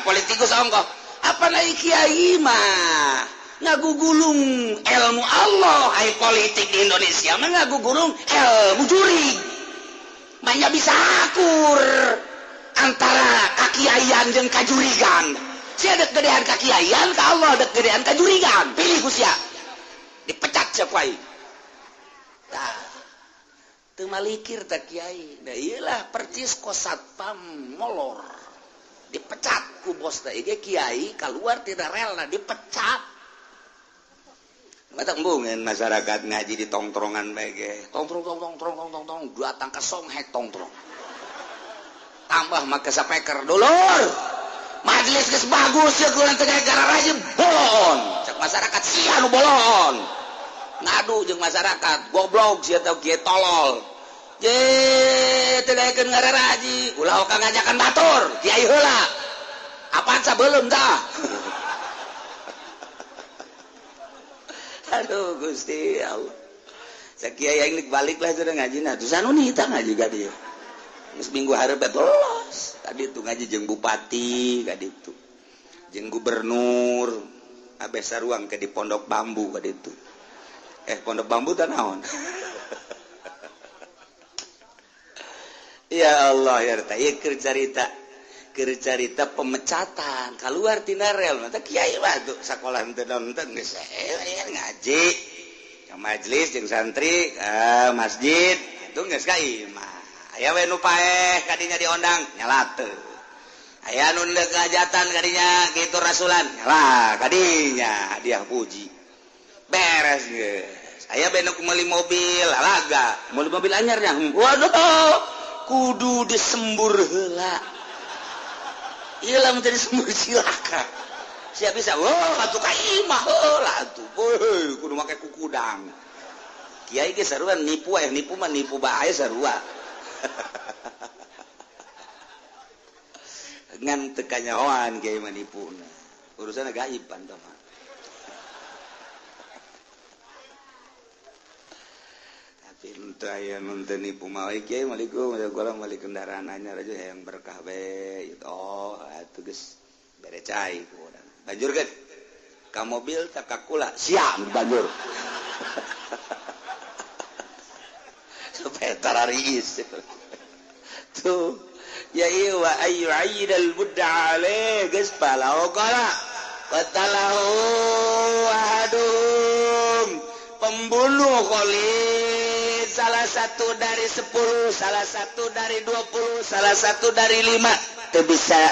politikus ongkoh. Apa naik kiai mah? Ngagugulung ilmu Allah, ai politik di Indonesia mah ngagugulung ilmu juri. Maya bisa akur antara kakiaian jeung kajurigan. Sia dek gedean kakiaian ka Allah, dek gedean kajurigan. Pilih ku sia. Dipecat sia ku aing. Tah. Teu malikir teh kiai. Da ieulah percis ku satpam molor. Dipecat ku bos teh ge kiai kaluar tina relna dipecat. Mata embungeun masyarakat ngaji di tongtrongan bae ge. Tongtrong datang ke songhek tongtrong. Tambah make sapeker dulur. Majelis geus bagus ya kulan teh gara rajin bolon. Cek masyarakat sia nu bolon. Ngadu jeung masyarakat goblok sia teh kieu tolol. Je teh daekeun ngararaji, ulah oka ngajakan batur, kiai heula. Apaan sabeulem tah? Aduh Gusti Allah. Sakieu aing balik lah cenah ngajina. Terus anu nita ngaji ka dieu. Geus minggu hareup lolos. Tadi itu ngaji jeung bupati ka ditu. Jeung gubernur. Abeh saruang ke di Pondok Bambu ka ditu. Pondok Bambu teh naon? Ya Allah ya ta ieu keur carita pemecatan keluar tina rel mata kiai mah tuh sakola henteu naon teh geus ngaji ka majelis jeung santri ka masjid itu geus ka imah aya we nu paeh kadinya diondang nyala teu aya nu deuk hajatan kadinya kitu rasulan nyala kadinya hadiah puji beres geus aya benok meuli mobil alaga meuli mobil anyarnya waduh kudu disembur heula ieu lamun teu disembur cilaka sia bisa atuh ka imah heula atuh kudu make kukudang kiai ge sarua nipu mah nipu bae sarua ngan teu kanyahoan kiai mah nipuna urusan gaib panto mah tapi untuk aya nun teu nipu mah kiai malikum urang balik kendaraan anyar aja yang berkah we oh atuh geus bere cai ku urang banjur geus ka mobil tak ka kula siap banjur supaya tararis tuh ya iya wa ayu ayyidal budda alaih geus palau kala qatalahu ahadum pembunuh Khalid salah satu dari 10 salah satu dari 20 salah satu dari 5 teu bisa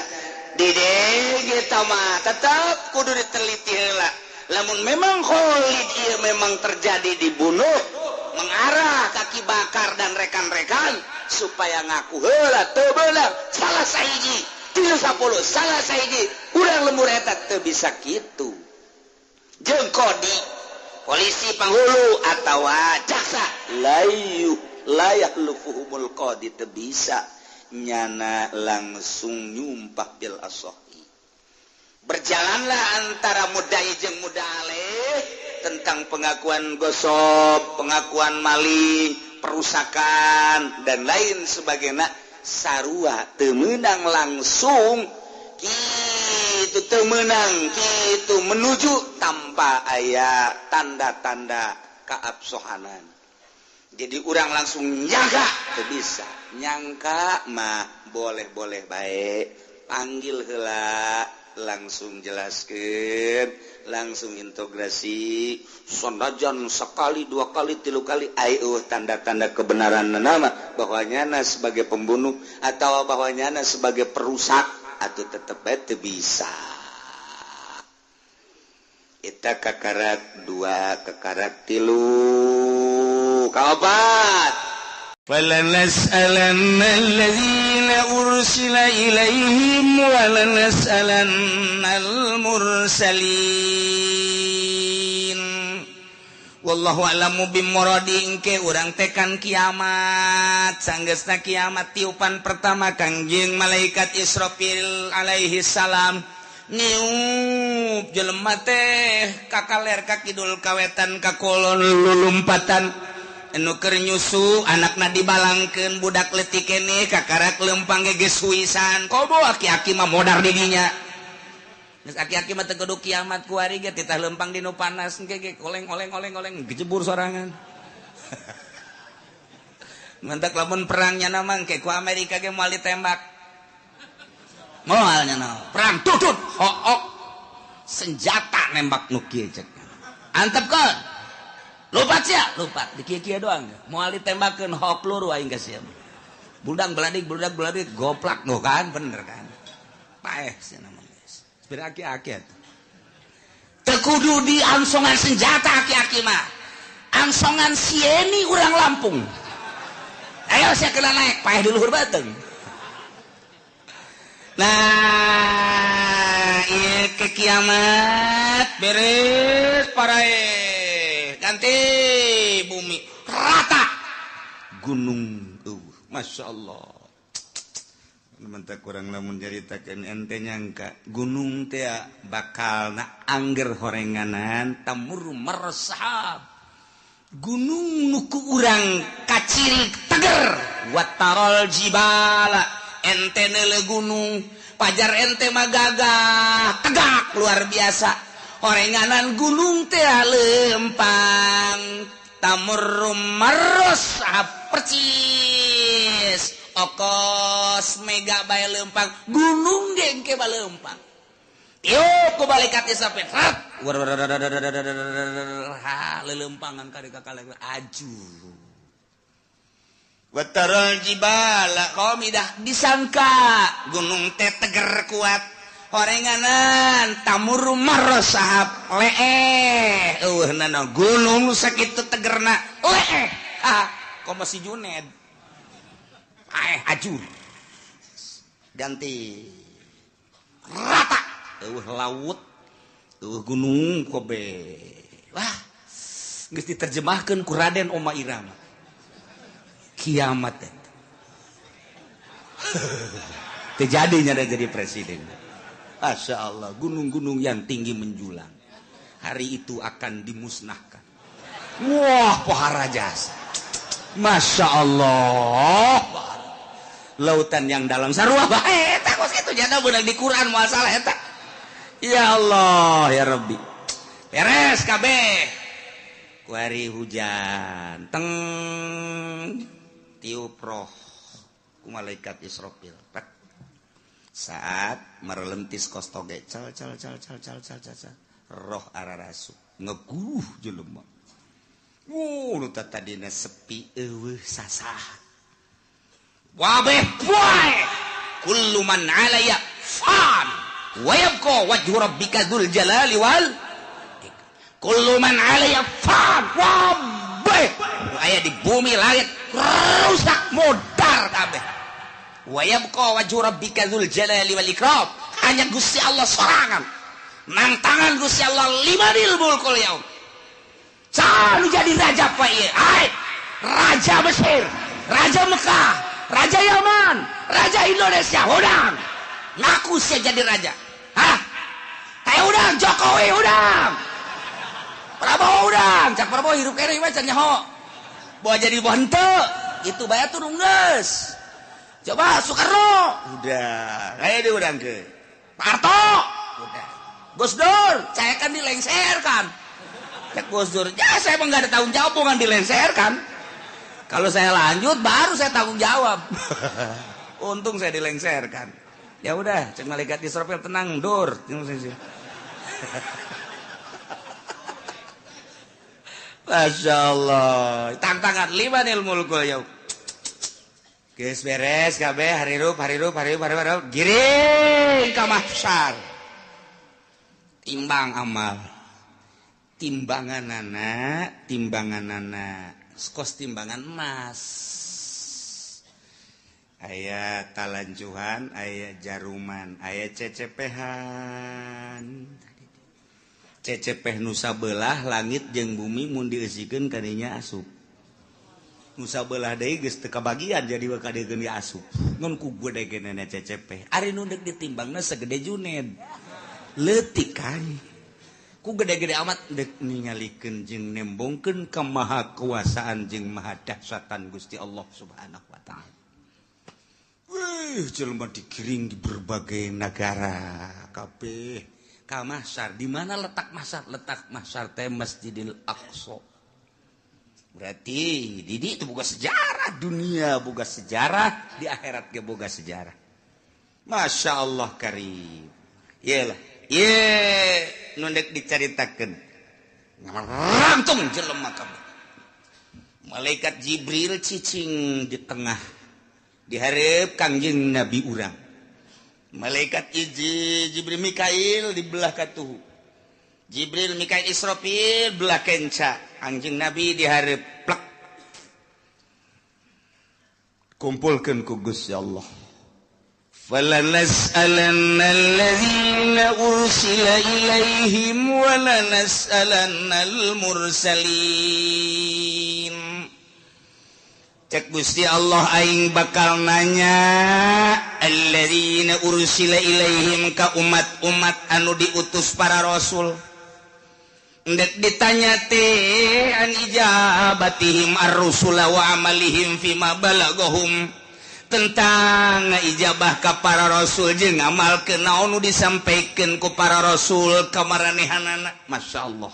didege eta mah tetep kudu diteliti heula lamun memang Khalid ieu memang terjadi dibunuh mengarah kaki bakar dan rekan-rekan supaya ngaku heula teu beunang salah sahiji 10 salah sahiji urang lembur eta teu bisa kitu jeung kodi polisi panghulu atawa jaksa layak lufuhumul qadi teu bisa nyana langsung nyumpah bil asahi berjalanlah antara mudai jeung mudaleh tentang pengakuan gosok, pengakuan maling, perusakan dan lain sebagainya sarua teu meunang langsung kitu teu meunang kitu menuju tanpa aya tanda-tanda keabsahanan. Jadi urang langsung nyaga teu bisa. Nyangka mah boleh-boleh bae panggil heula langsung jelaskeun langsung integrasi sonajan sekali 2 kali 3 kali tanda-tanda kebenaran nama bahwanya sebagai pembunuh atau bahwanya sebagai perusak atau tetep teu bisa eta kakarak 2 kakarak 3 kaopat فَلَنَسْأَلَنَّ الَّذِينَ أُرْسِلَ إِلَيْهِمْ وَلَنَسْأَلَنَّ الْمُرْسَلِينَ Wallahu a'lamu bimuradi engke urang tekan kiamat sanggeusna kiamat tiupan pertama Kangjeng malaikat Israfil alaihi salam niup jelema teh kakaler ka kidul kawetan ka kulon lulumpatan anu keur nyusu anakna dibalangkeun budak leutik keneh kakarak leumpang geus suisan kobo aki-aki mah modar di dinya geus aki-aki mah teu kudu kiamat ku ari ge titah leumpang di nu panas engke oleng gejebur sorangan mentak lamun perangnya na mah engke ku Amerika ge moal ditembak moal nya naon perang tutut hook senjata nembak nu kieu cek antepkeun lupat di kia doang moal ditembakeun hok luru aing geus sia budak beladik goplak no kan bener kan paeh sia nama geus sepira aki-aki atuh teu kudu diangsongan senjata aki-aki mah angsongan sieni urang Lampung ayo sia kena naik paeh di luhur bateung nah ieu ke kiamat beres parae ganti bumi rata gunung Masya Allah mentak kurang lamun jaritakeun ente nyangka gunung teh bakal na angger horenganan tamur meresap gunung nuku urang kaciri teger watarol jibala ente neule gunung pajar ente mah gagah tegak luar biasa horenganan gunung teh lempang tamur maros percis okos mega bae lempang gunung gengke bae lempang tiup ku balikat isapet rat lelempangan ka kakale aju wataral jibala qamidah disangka gunung teh teger kuat horenganan tamur rumah sahab gunung sakitu tegerna kok masih Juned ajur ganti rata laut gunung Kobe wah geus diterjemahkeun ku Raden Oma Irama kiamat terjadinya ada jadi presiden. Masya Allah, gunung-gunung yang tinggi menjulang hari itu akan dimusnahkan. Wah, pohara jasa. Masya Allah, lautan yang dalam sarua bae eta kos kitu jana beunang di Quran masalah eta. Ya Allah, ya Rabbi. Beres kabeh. Ku hari hujan, teng tiup roh ku malaikat Israfil. Saat merelentis kostoge cal roh ararasu ngeguh jelema. Nu tadina sepi eueuh sasah. Wabeh poe kullu man 'alaya fan wa yabqa wajhu rabbika dzul jalali wal kullu man 'alaya fan wabeh aya di bumi langit rusak modar kabeh. Wa yabqa wajhu rabbika dzul jalali wal ikram hanya Gusti Allah sorangan nang tangan Gusti Allah limanil mulkul yaum can jadi raja apa ieu raja Mesir, raja Mekah, raja Yaman, raja Indonesia udang ngaku sia jadi raja udang Jokowi udang Prabowo udang cak Prabowo hirup kene mah can nyaho bawa jadi bawa henteu itu baya turun geus. Coba Soekarno udah kayak dia udah ke Pak Harto udah Gus Dur saya kan dilengserkan cek Gus Dur ya saya emang gak ada tanggung jawab bukan dilengserkan kalau saya lanjut baru saya tanggung jawab untung saya dilengserkan ya udah cek malaikat Israfil tenang Dur Masya Allah tantangan limanil mulkul yaum. Geus beres kabeh harirup giring ka mahsyar. Timbang amal. Timbanganana kos timbangan emas. Aya talanjuhan, aya jaruman, aya cecepehan. Cecepeh nu sabelah langit jeung bumi mun dieusikeun kadinya asup. Nusa belah deui geus teu kabagian jadi kadegeun asup. Ngun ku gede genana cecepeh. Ari nu deuk ditimbangna sagede Juned. Leutik kan. Ku gede-gede amat deuk ningalikeun jeung nembongkeun ka maha kuasaan jeung maha dahsyatan Gusti Allah Subhanahu wa taala. Wih, jelema dikiring di berbagai negara kabeh ka mahsyar. Di mana letak mahsyar? Letak mahsyar teh Masjidil Aqsa. Berarti Didi itu boga sejarah dunia boga sejarah di akhirat ge boga sejarah. Masya Allah karim. Iyalah. Ye nu deuk dicaritakeun. Langsung jelema kabeh. Malaikat Jibril cicing di tengah. Di hareup Kangjeng Nabi urang. Malaikat Jibril Mikail di belah katuhu. Jibril Mikail Israfil belah kenca. Anjing Nabi dihareup plek kumpulkeun ku Gusti Allah. Falanas'alanna alladzina ursila ilaihim wa lanas'alannal mursalin. Cek Gusti Allah aing bakal nanya alladzina ursila ilaihim ka umat-umat anu diutus para rasul. Ndek ditanya teh an ijabatihim ar-rusula wa amalihim fima balagahum tentang ijabah ka para rasul jeung ngamalkeun naon nu disampaikeun ku para rasul ka maranehanana. Masyaallah.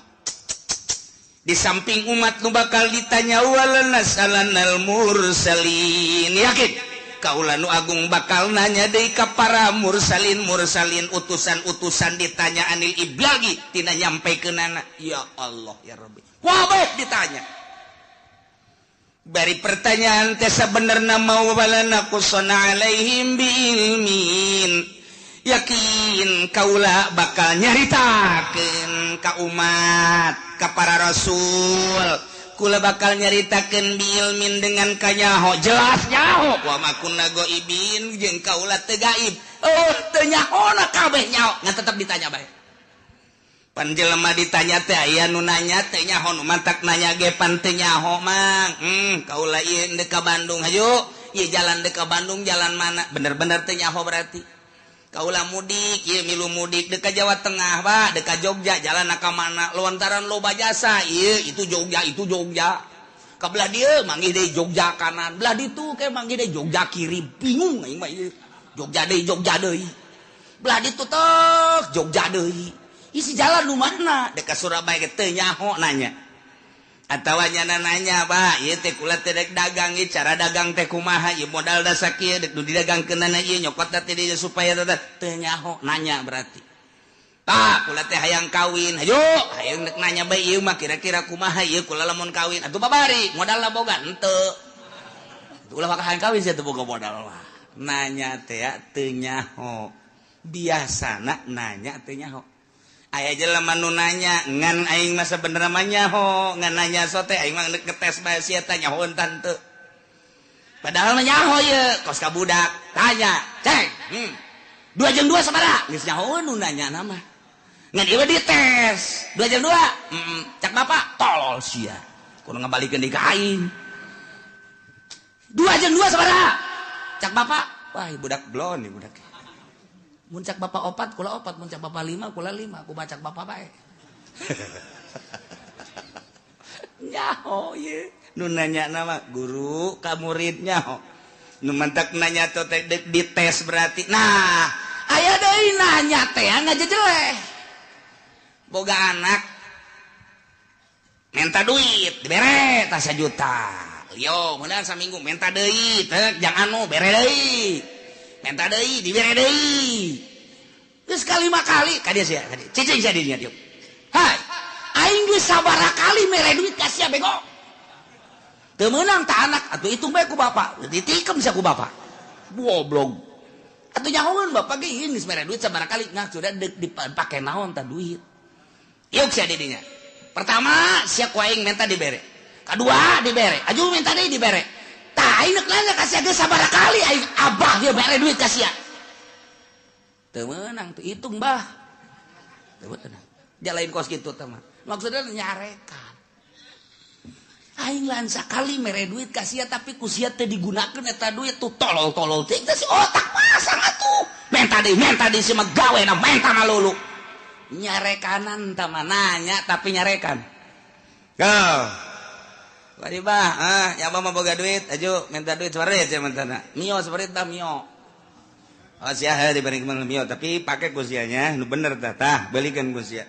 Di samping umat nu bakal ditanya walanas'alannal mursalin. Yakin kaula nu agung bakal nanya deui ka para mursalin utusan-utusan ditanya anil iblagi tina nyampekeunana. Ya Allah ya Rabbi. Wabeh ditanya. Bari pertanyaan teh sabenerna maubalana qusana alaihim biilmin yakin kaula bakal nyaritakeun ka umat ka para rasul kula bakal nyaritakeun biilmin dengan kanyaho jelas nyaho wa makunna goibin jeung kaula teu gaib teu nyahona kabeh nyaho ngan tetep ditanya bae pan jelema ditanya teh aya nu nanya teh nyaho nu mantak nanya ge pan teu nyaho mang kaula ieu deuk ka Bandung hayu ieu jalan deuk ka Bandung jalan mana bener-bener teu nyaho berarti kaulah mudik, iya milu mudik dekat Jawa Tengah, Pak, dekat Jogja, jalan ka mana, lontaran loba jasa, iya itu Jogja, kabelah dia manggih deh Jogja kanan, belah ditu kayak manggih deh Jogja kiri, bingung aing mah ieu, Jogja deui, belah ditu teh Jogja deui, isi jalan lu mana, dekat Surabaya teu nyaho nanya. Atawa nyana nanya Pak ieu teh kula teh dek dagang ieu cara dagang teh kumaha ieu modal da sakieu dek nu didagangkeunana ieu nyokot teh dia supaya teu nyaho nanya berarti Pak kula teh hayang kawin hayu hayang dek nanya bae ieu mah kira-kira kumaha ieu kula lamun kawin atuh babari modalna boga henteu ulah bakal hayang kawin sia teu boga modal mah nanya teh teu nyaho biasana nanya teu nyaho aya jelema nu nanya ngan aing mah sabenerna mah nyaho ngan nanya sote aing mah ngetes bae sia teh nyahoeun tante padahal mah nyaho ye kos ka budak tanya cek 2 + 2 sabaraha geus nyahoeun nu nanya mah ngan ieu dites 2 + 2 cak bapak tolol sia kudu ngabalikeun di ka aing 2 + 2 sabaraha cak bapak wah budak blon nih budak muncak bapak 4 kula 4 muncak bapak 5 kula 5 aku bacak bapak bae nyaho ye nu nanya nama guru ka muridnya nu mantak nanya teh dites berarti nah aya deui nanya teh ngajejeleh boga anak minta duit dibere tas 1 juta yo mudahan saminggu minta deui teh jang anu bere deui minta deui dibere deui geus kalima kali ka dia sia cicing sia dinya dieu hai aing geus sabaraha kali mere duit ka sia bego teu meunang tah anak atuh hitung bae ku bapak ditikem sia ku bapak goblok atuh nyahoeun bapak ge ieu geus mere duit sabaraha kali ngah sudah dipake naon tah duit ieu sia didinya pertama sia ku aing minta dibere kadua dibere aju minta deui dibere tah aing nanya kasih geus sabaraha kali aing abah dia mere duit ka sia teu meunang teu hitung bah teu meunang jalain kos kitu teh mah maksudna nyarekan aing lain sakali mere duit ka sia tapi ku sia teu digunakeun eta duit tuh tolol-tolol teh si otak pasang atuh menta deui si mah gawena menta malulu nyarekanan tah mah nanya tapi nyarekan Wadi bah, ya mah boga duit, ajo minta duit separit ya mentana. Mio separit dah mio. Oh sia dibanding mio, tapi pakai kusianya, nu bener tah, belikan kusia.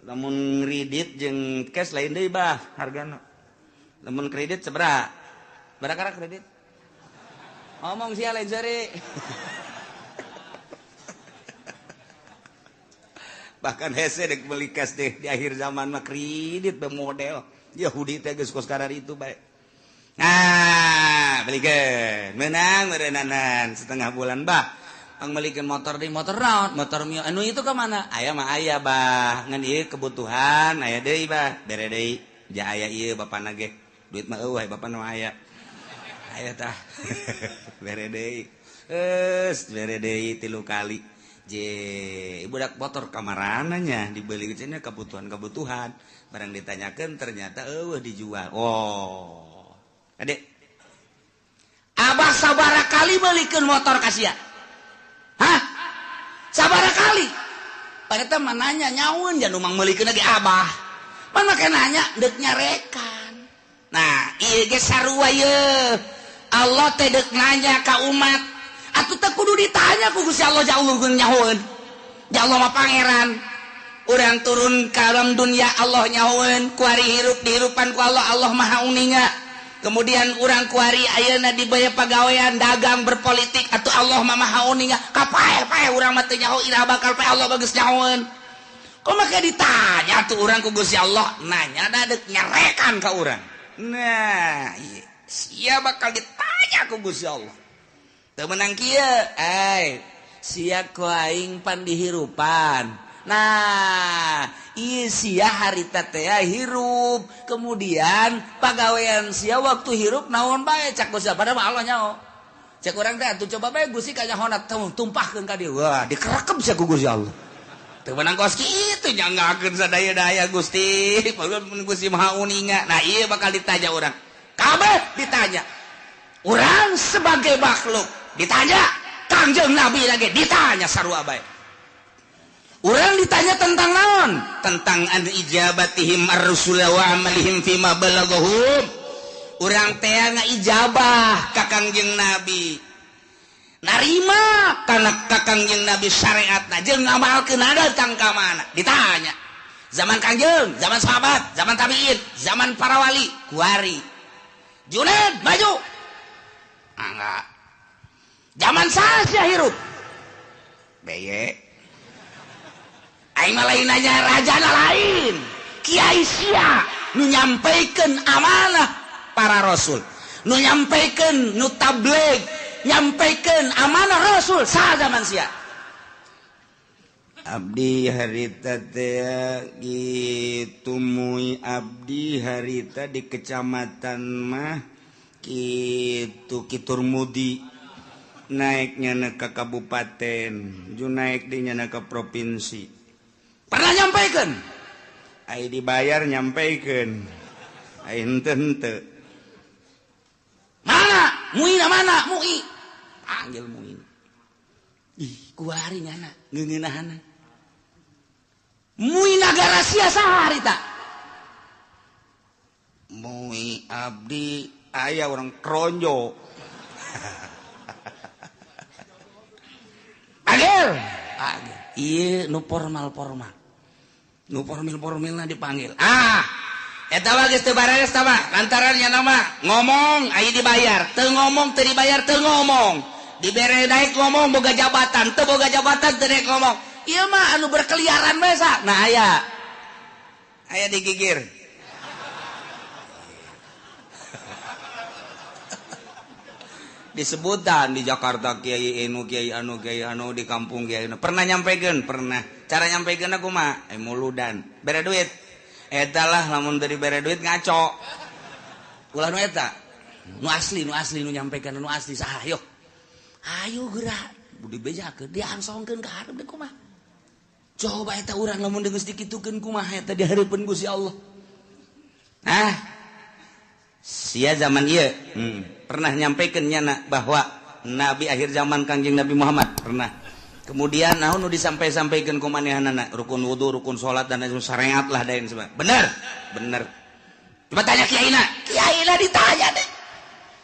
Lamun kredit jeung cash lain deui bah hargana. Lamun kredit sabaraha? Barakara kredit? Ngomong sia lain sari. Bahkan hese dek beli cash deh di akhir zaman mah kredit bermodel. Yahudi teh geus kos karar itu bae. Nah, belikeun. Meunang meureunnan setengah bulan bah. Ang melikeun motor di motor naon? Motor Mio. Anu itu ka mana? Aya mah aya bah. Ngan ieu kebutuhan aya deui bah. Bere deui. Ja aya ieu bapana ge. Duit mah eueuh bapana mah aya. Aya tah. Bere deui. Bere deui 3 kali. Budak motor kamarana nya dibeli cenah kebutuhan barang ditanyakan ternyata dijual. Oh adek abah sabaraha kali belikeun motor ka sia hah sabaraha kali paneta mah nanya nyaun jan umang meulikeun lagi abah pan make nanya deuk nyarekan nah ieu ge sarua ye Allah teh deuk nanya ka umat atuh teh kudu ditanya ku Gusti Allah jauhkeun nyahoeun. Ja Allah mah pangeran. Urang turun ka alam dunia Allah nyahoeun, kuari hirup dihirupan ku Allah, Allah Maha Uninga. Kemudian urang kuari ayeuna di baya pagawean dagang berpolitik atuh Allah mah Maha Uninga. Kapae-pae urang mah teu nyaho ira bakal pae Allah bagus nyahoeun. Kumaha ditanya tuh urang ku Gusti Allah, nanya da deuk nyarekan ka urang. Nah, ieu sia bakal ditanya ku Gusti Allah. Teu menang kieu, sia ku aing pan dihirupan. Nah, ieu sia harita teh hirup. Kemudian pagawean sia waktu hirup naon bae cak Gusti padahal Allah nyao. Cek urang teh atuh coba bae Gusti kanyahona tumpahkeun ka dieu. Wah, dikerekem sia ku Gusti Allah. Teu menang kos kitu nyanggakeun sadaya-daya Gusti. Pagawean Gusti Maha Uninga. Nah, ieu bakal ditanya urang. Kabeh ditanya. Urang sebagai makhluk ditanya. Kangjeng Nabi lagi ditanya sarua bae. Urang ditanya tentang naon? Tentang an ijabatihim ar-rusul wa amalihim fima balaghum. Urang teh ngaijabah ka Kangjeng Nabi. Narima kana ka Kangjeng Nabi syariatna jeung ngamalkeun datang ka mana? Ditanya. Zaman Kangjeng, zaman sahabat, zaman tabi'in, zaman para wali, kuari. Junaid maju. Enggak. Zaman saja hirup. Beye. Aing mah lain aja rajana lain. Kiai sia nu nyampaikeun amanah para rasul. Nu nyampaikeun nu tabligh, nyampaikeun amanah rasul sa zaman sia. Abdi harita teh gitumui abdi harita di kecamatan mah kitu Kiturmudi naiknya ke kabupaten ju naik dinya ke provinsi pernah nyampaikan ai dibayar nyampaikan ai henteu mana mui panggil mui ih kuari nyana ngeungeunahana mui nagara sia saha harita mui abdi aya orang kronjo agel iya nu formal nu formil dipanggil eta geus teu bareres tah mah lantaran nya nama ngomong aya dibayar teu ngomong teu dibayar teu ngomong dibere daek ngomong boga jabatan teu boga jabatan teu daek ngomong ieu mah anu berkeliaran we sa nah aya digigir disebutan di Jakarta kiai anu di kampung kiai anu pernah nyampaikeun pernah cara nyampaikeun aku mah muludan bere duit eta lah lamun dari bere duit ngaco ulah nu eta nu asli nu nyampaikeun nu asli saha ayo gerak budi bejakeun diangsongkeun ka hareup deh kumaha coba eta urang lamun geus dikitukeun kumaha eta dihareupeun Gusti Allah nah sia zaman ieu pernah nyampaikan nyana bahwa Nabi akhir zaman Kangjeng Nabi Muhammad pernah. Kemudian naon nu disampaikan ku manehanana rukun wudu, rukun salat dan syariat lah dain sebab. Bener. Coba tanya kiaina ditanya deh.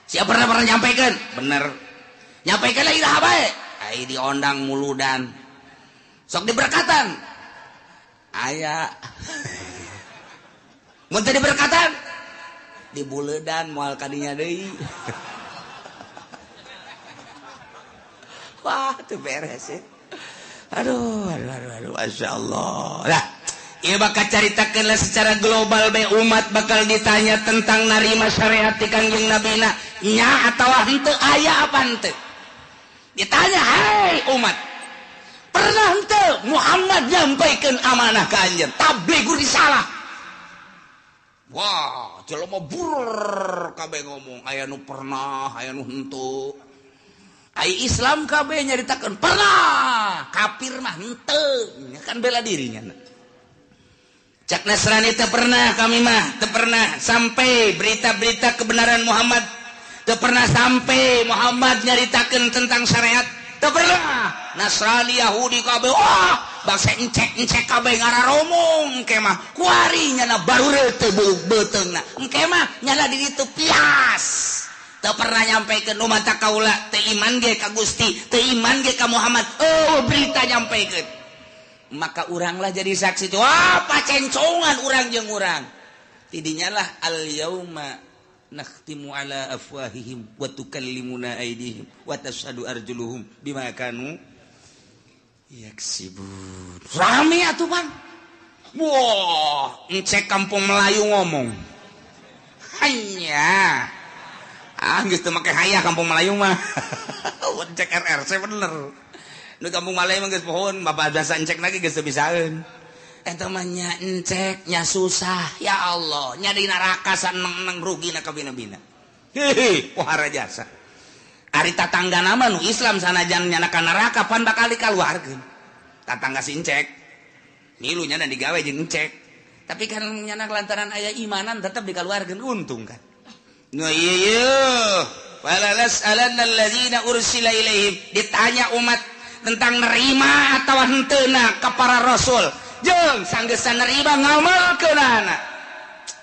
Siapa pernah nyampaikan? Bener. Nyampaikan lagi dah bae. Ai diondang muludan. Sok diberkatan. Aya. Mun teu diberkatan di buledan moal kadinya deui. Wah, itu beres ya. Aduh, Masya Allah. Nah, ieu bakal caritakeun secara global be umat bakal ditanya tentang narima syariat ti Kangjeng Nabina nya atawa henteu aya apa henteu. Ditanya, "Hai umat, pernah henteu Muhammad nyampaikeun amanah ka anjeun? Tabligh risalah?" Wah, jelema burr kabeh ngomong aya nu pernah, aya nu henteu. Ai Islam kabeh nyaritakeun pernah, kafir mah henteu, kan bela dirinya. Cak Nasrani teu pernah, kami mah teu pernah sampai berita-berita kebenaran Muhammad, teu pernah sampai Muhammad nyaritakeun tentang syariat, teu pernah. Nasrani Yahudi kabeh wah bangsa encek kabeh ngararomong engke mah kuari nyana baru teu beuteungna engke mah nyana di ditu pias teu pernah nyampaikeun umat kaula teu iman ge ka Gusti teu iman ge ka Muhammad berita nyampaikeun maka uranglah jadi saksi wah pacencongan urang jeung urang tidinya lah al yauma nakhtimu ala afwahihim wa tukallimuna aydihim wa tashhadu arjuluhum bima kanu yaksibun. Rame atuh Bang. Wah, encek kampung Melayu ngomong. Hanya. Geus teu make hayah kampung Melayu mah. Encek RRC bener. di kampung Malaya mah geus pohon bapak jasa encek lagi geus bisaeun eta mah nya encek nya susah ya Allah nya di neraka saneng-neng rugina ka bina-bina hehe pohara jasa ari tatanggana mah nu Islam sanajan nya ka neraka pan bakal dikaluarkeun tatangga si encek milu nya digawe jeung encek tapi kan nya lantaran aya imanan tetep dikaluarkeun untung kan no iya walalas alannal ladzina ursila ilaihim ditanya umat tentang nerima atau henteuna ka para rasul jeung sanggeus nerima ngamalkeunana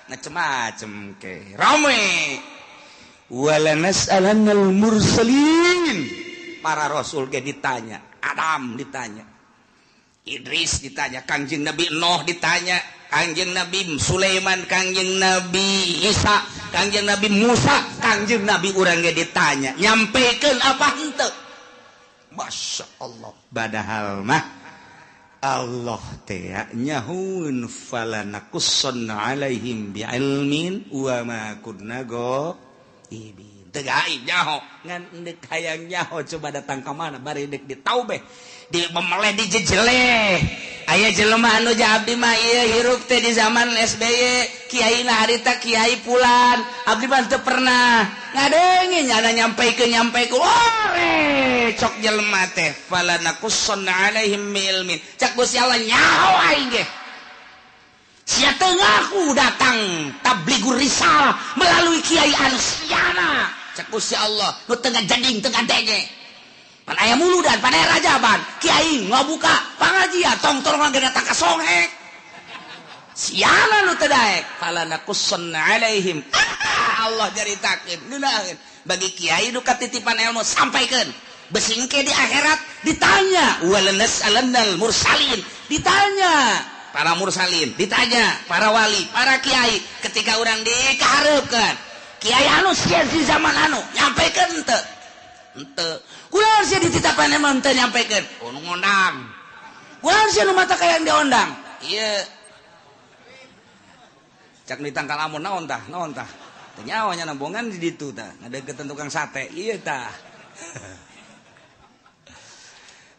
macem-macem ke rame walanas alannal mursalin para rasul ge ditanya Adam ditanya Idris ditanya Kangjeng Nabi Nuh ditanya Kangjeng Nabi Sulaiman, Kangjeng Nabi Isa, Kangjeng Nabi Musa, Kangjeng Nabi urang ge ditanya, nyampekeun apa henteu? Masya Allah. Padahal mah Allah teh nyahun falanakussan alaihim bi'ilmin wa ma kunna ghaibin. Teu gaib nyaho, ngan deuk hayang nyaho coba datang ka mana bari deuk ditaubeh. Di memeleh di jejele aya jelema anu abdi mah ieu hirup teh di zaman SBY kiai na harita kiai pulan abdi mah teu pernah ngadengi nya nyampeikeun ore cok jelema teh falanakussan alaihim ilmin cak Gusti Allah nyaho aing ge sia teu ngaku datang tabligur risalah melalui kiai anu siana cak Gusti Allah nu teu ngajading teu ngadenge pan aya muludan pan aya rajaban kiai ngabuka pangajian tong-tong ge datang ka songek siana nu teu daek falanakussan alaihim Allah jaritakeun neunaeun bagi kiai nu katitipan ilmu sampaikeun besingke di akhirat ditanya walanas alannal mursalin ditanya para mursalin ditanya para wali para kiai ketika urang dikahareukeun kiai anu sia di zaman anu nyampaikeun teu henteu kunaon sia dititapan emang teu nyampekeun nu ngondang kunaon sia nu mata kayang diondang ieu cak ditangkal amun naon tah teu nyaho nya nambongan di ditu tah ngadeukeun tukang sate ieu tah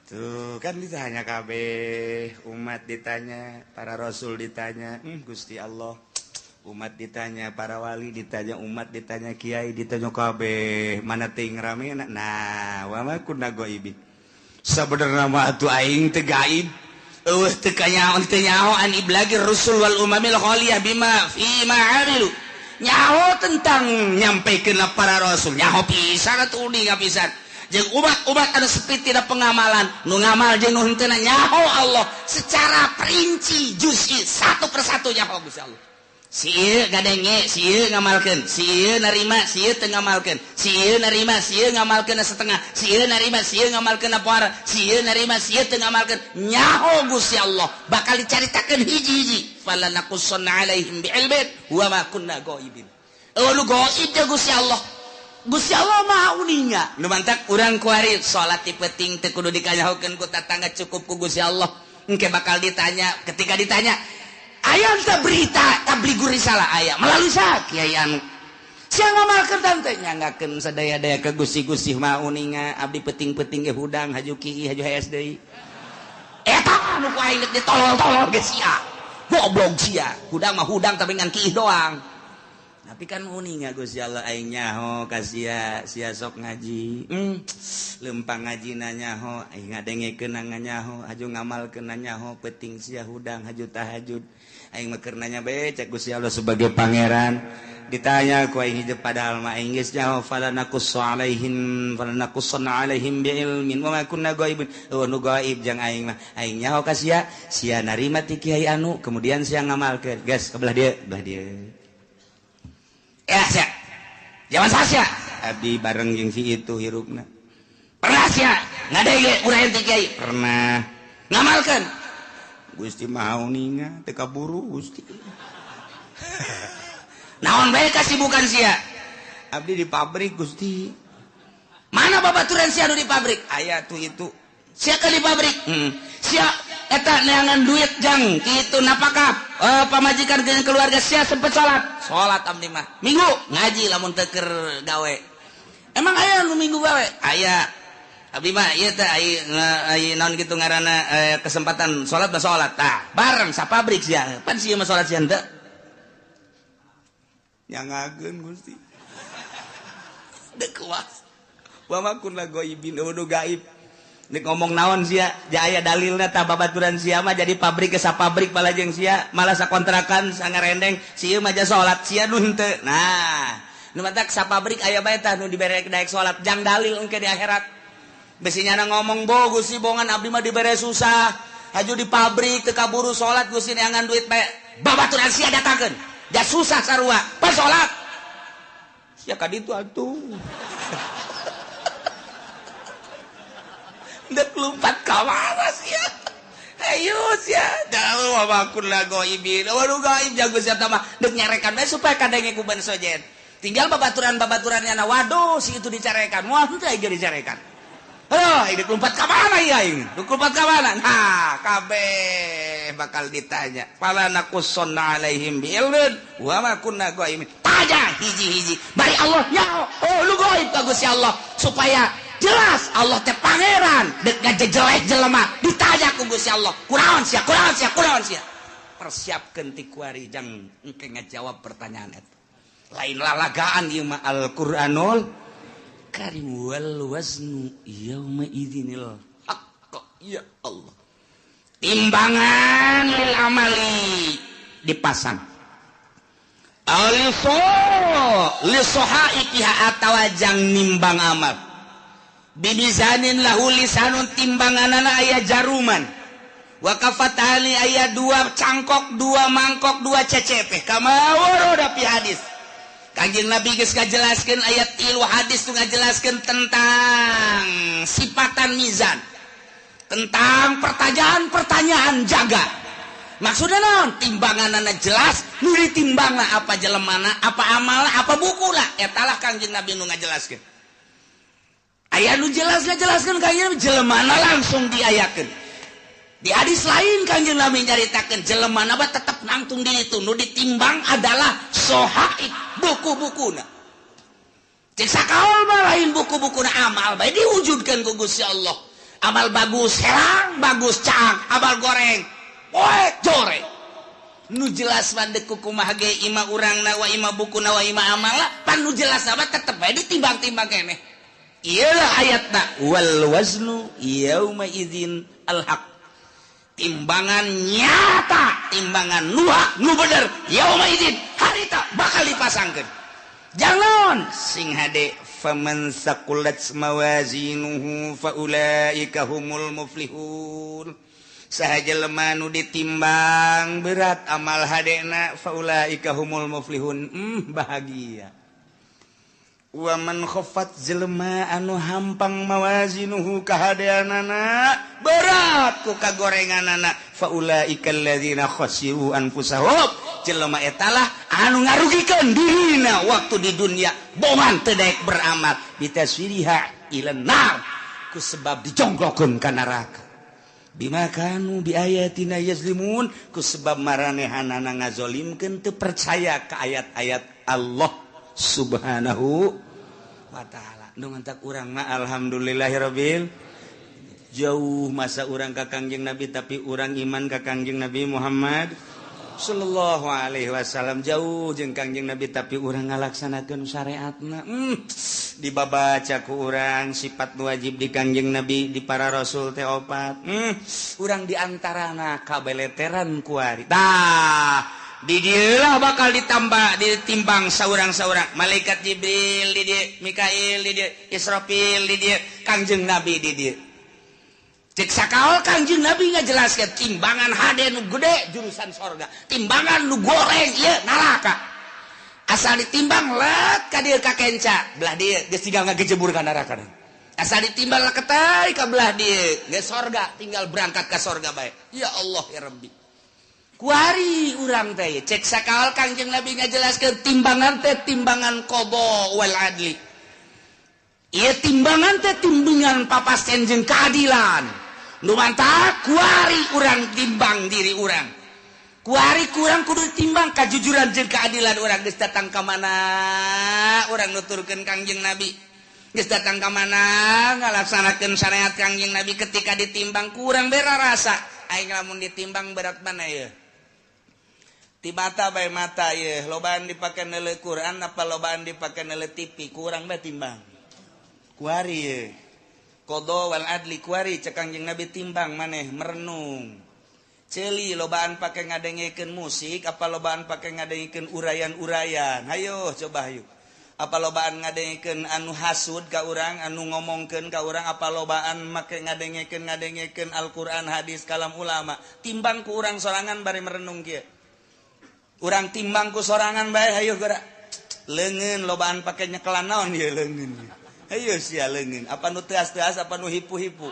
tuh kan ditanya kabeh umat ditanya para rasul ditanya Gusti Allah umat ditanya para wali ditanya umat ditanya kiai ditanya kabeh mana teuing ramena nah wa ma kunna ghaibin sabenerna mah atuh aing teu gaib eueuh teu kanyaho teu nyaho an iblagir rusul wal umamil khaliyah bima fi ma amilu nyaho tentang nyampaikeun para rasul nyaho pisan atuh uning pisan jeung umat anu sepi tina pengamalan nu ngamal jeung nu henteu nyaho Allah secara perinci juz'i satu persatu nyaho Gusti Allah sieu gadenge sieu ngamalkeun sieu narima sieu teu ngamalkeun sieu narima sieu ngamalkeun setengah sieu narima sieu ngamalkeun poara sieu narima sieu teu ngamalkeun nyaho Gusti Allah bakal dicaritakeun hiji-hiji falanakussan alaihim bi'ilmin wa ma kunna ghaibin nu gaib jeung Gusti Allah mah uninga nu mantak urang kuari salat ti penting teu kudu dikanyahokeun ku tatangga cukup ku Gusti Allah engke bakal ditanya ketika ditanya aya teh berita tabligur risalah aya melalui sa kiai anu sia ngamalkeun teh nyanggakeun sadaya-daya ka Gusti-gusti mah uninga abdi penting-penting ge hudang haju kiai haju HSDI eta anu ku aing ditolol-tolol ge sia goblok sia hudang mah hudang tapi ngan kiai doang tapi kan uninga Gusti Allah aing nyaho ka sia sok ngaji lempang ngajina nyaho aing ngadengekeun nganyaho haju ngamalkeun nyaho penting sia hudang haju tahajud aing meukeun nanya bae cek Gusti Allah sebagai pangeran ditanya ku aing hijau padahal mah aing geus nyaho falanakussan alaihim bi'ilmin wa ma kunna ghaibin nu gaib jeung aing mah aing nyaho ka sia narima ti kiai anu kemudian sia ngamalkeun geus kabelah dieu ya sia zaman sasia abdi bareng jeung si itu hirupna pernah sia ngadege urang ti kiai pernah ngamalkeun Gusti mah uninga teu kaburu Gusti naon bae kasibukan sia abdi di pabrik Gusti mana babaturan sia anu di pabrik aya tuh itu sia ka di pabrik sia eta neangan duit jang kitu napakah pamajikan jeung keluarga sia sempet salat abdi mah minggu ngaji lamun teu keur gawe emang aya nu minggu gawe aya abdi mah ieu teh ai naon kitu ngaranna kesempatan salat mah salat tah bareng sapabrik sia pan sia mah salat sia henteu nyangageun Gusti dek kuas wa ma kunna ghaibin udah gaib nek ngomong naon sia aya dalilna tah babaturan sia mah jadi pabrik ke sapabrik palajeng sia malah sakontrakan sangarendeng sia mah ja salat sia nu henteu nah nu matak sapabrik aya bae tah nu dibere daek salat jang dalil engke di akhirat besinya ngomong bogus sih bongan abdi mah dibere susah haju di pabrik teu kaburu salat Gusti neangan duit bae babaturan sia datangkeun ja susah sarua pas salat sia ka ditu atuh dek lompat ka mana sia ayo sia dalu wamakun lago ibin waduh gaib jago sia mah dek nyarekan bae supaya kadenge ku ban sojen tinggal babaturan-babaturannya na waduh si itu dicarekan moal teu aja dicarekan aduh dek lompat ka mana ya ini dek lompat ka mana nah kabeh bakal ditanya fala naqussonna alaihim bi'ilmin wa ma kunna ghaibin tanya hiji-hiji bari Allah nya oh lu gaib ka Gusti Allah supaya jelas Allah teh pangeran dek ngajejelek jelema ditanya ku Gusti Allah kunaon sia persiapkeun ti kuari jang engke ngajawab pertanyaan eta lain lalagaan ieu mah Al-Qur'anul Karim wal waznu yauma idzinil haqq ya Allah timbangan lil amali dipasang aliso li sohaikiha atawa jang nimbang amal bimizanin lahu lisanun timbanganana aya jaruman wa kafatali aya dua cangkok dua mangkok dua cecepeh kama waroda fi hadis Kanjeng Nabi geus ngajelaskeun ayat 3 hadis tu ngajelaskeun tentang sifatan mizan tentang pertanyaan-pertanyaan jaga maksudna naon timbanganana jelas nu ditimbangna apa jelemana apa amalna apa bukuna eta lah Kanjeng Nabi nu ngajelaskeun aya nu jelaskeun Kanjeng Nabi jelemana langsung diayakeun di hadis lain Kanjeng Nabi nyaritakeun jelemana mah tetep nangtung di ditu nu ditimbang adalah sohaib buku-bukuna cek sakaol mah lain buku-bukuna amal bae diwujudkeun ku Gusti Allah amal bagus herang bagus caang amal goreng poek jore nu jelas mandek kumaha ge ima urangna wa ima bukuna wa ima amala pan nu jelas mah tetep bae ditimbang-timbang keneh iyalah ayatna wal waznu yauma idzin al haq timbangan nyata timbangan nu bener yauma idzin harita bakal dipasangkeun jangan sing hade faman saqulat mawazinuhu faulaika humul muflihun sahaja lemah nu ditimbang berat amal hadena faulaika humul muflihun bahagia wa man khaffat jelema anu hampang mawazinuhu kahadeanana berat ku kagorenganana faulaika alladzina khasiru anfusahum jelema eta lah anu ngarugikeun dirina waktu di dunia boman teu daek beramal bitaswiriha ilan nar ku sebab dijongklokeun ka neraka bima kanu bi ayatina yazlimun ku sebab maranehanana ngazolimkeun teu percaya ka ayat-ayat Allah subhanahu wa ta'ala nu ngantak urang mah alhamdulillahirabbil jauh masa urang ka Kangjeng Nabi tapi urang iman ka Kangjeng Nabi Muhammad sallallahu alaihi wasallam jauh jeung Kangjeng Nabi tapi urang ngalaksanakeun syariatna dibabaca ku urang sifat wajib di Kangjeng Nabi di para rasul teh opat urang diantarana kabeleteran kuari tah di dieulah bakal ditimbang saurang-saurang malaikat Jibril di dieu Mikail di dieu Israfil di dieu Kangjeng Nabi di dieu cek sakaol Kangjeng Nabi ngajelaskeun timbangan hade nu gede jurusan sorga timbangan nu goreng ieu neraka asal ditimbang let ka dieu ka kenca belah dieu geus tinggal ngagejebur ka neraka asal ditimbang leketai ka belah dieu geus sorga tinggal berangkat ka sorga bae ya Allah ya Rabbi kuari urang teh cek sakaol Kangjeng Nabi ngajelaskeun timbangan teh timbangan qada wal adli ieu timbangan teh timbangan papasten jeung keadilan nu mantap kuari urang timbang diri urang kuari kurang kudu timbang kajujuran jeung keadilan urang geus datang ka mana urang nuturkeun Kangjeng Nabi geus datang ka mana ngalaksanakeun syariat Kangjeng Nabi ketika ditimbang kurang bera rasa aing lamun ditimbang berat mana ya ti mata bae mata ye lobaan dipake neuleuh Quran apa lobaan dipake neuleuh TV kurang bae timbang kuari ye qada wal adli kuari cek Kangjeng Nabi timbang maneh merenung ceuli lobaan pake ngadengekeun musik apa lobaan pake ngadengekeun urayan-urayan hayo coba hayu apa lobaan ngadengekeun anu hasud ka urang anu ngomongkeun ka urang apa lobaan make ngadengekeun Al-Qur'an hadis kalam ulama timbang ku urang sorangan bari merenung kieu urang timbang ku sorangan bae hayu geura leungeun lobaan pake nyekelan naon ieu leungeun hayu sia leungeun apa nu teas-teas apa nu hipu-hipu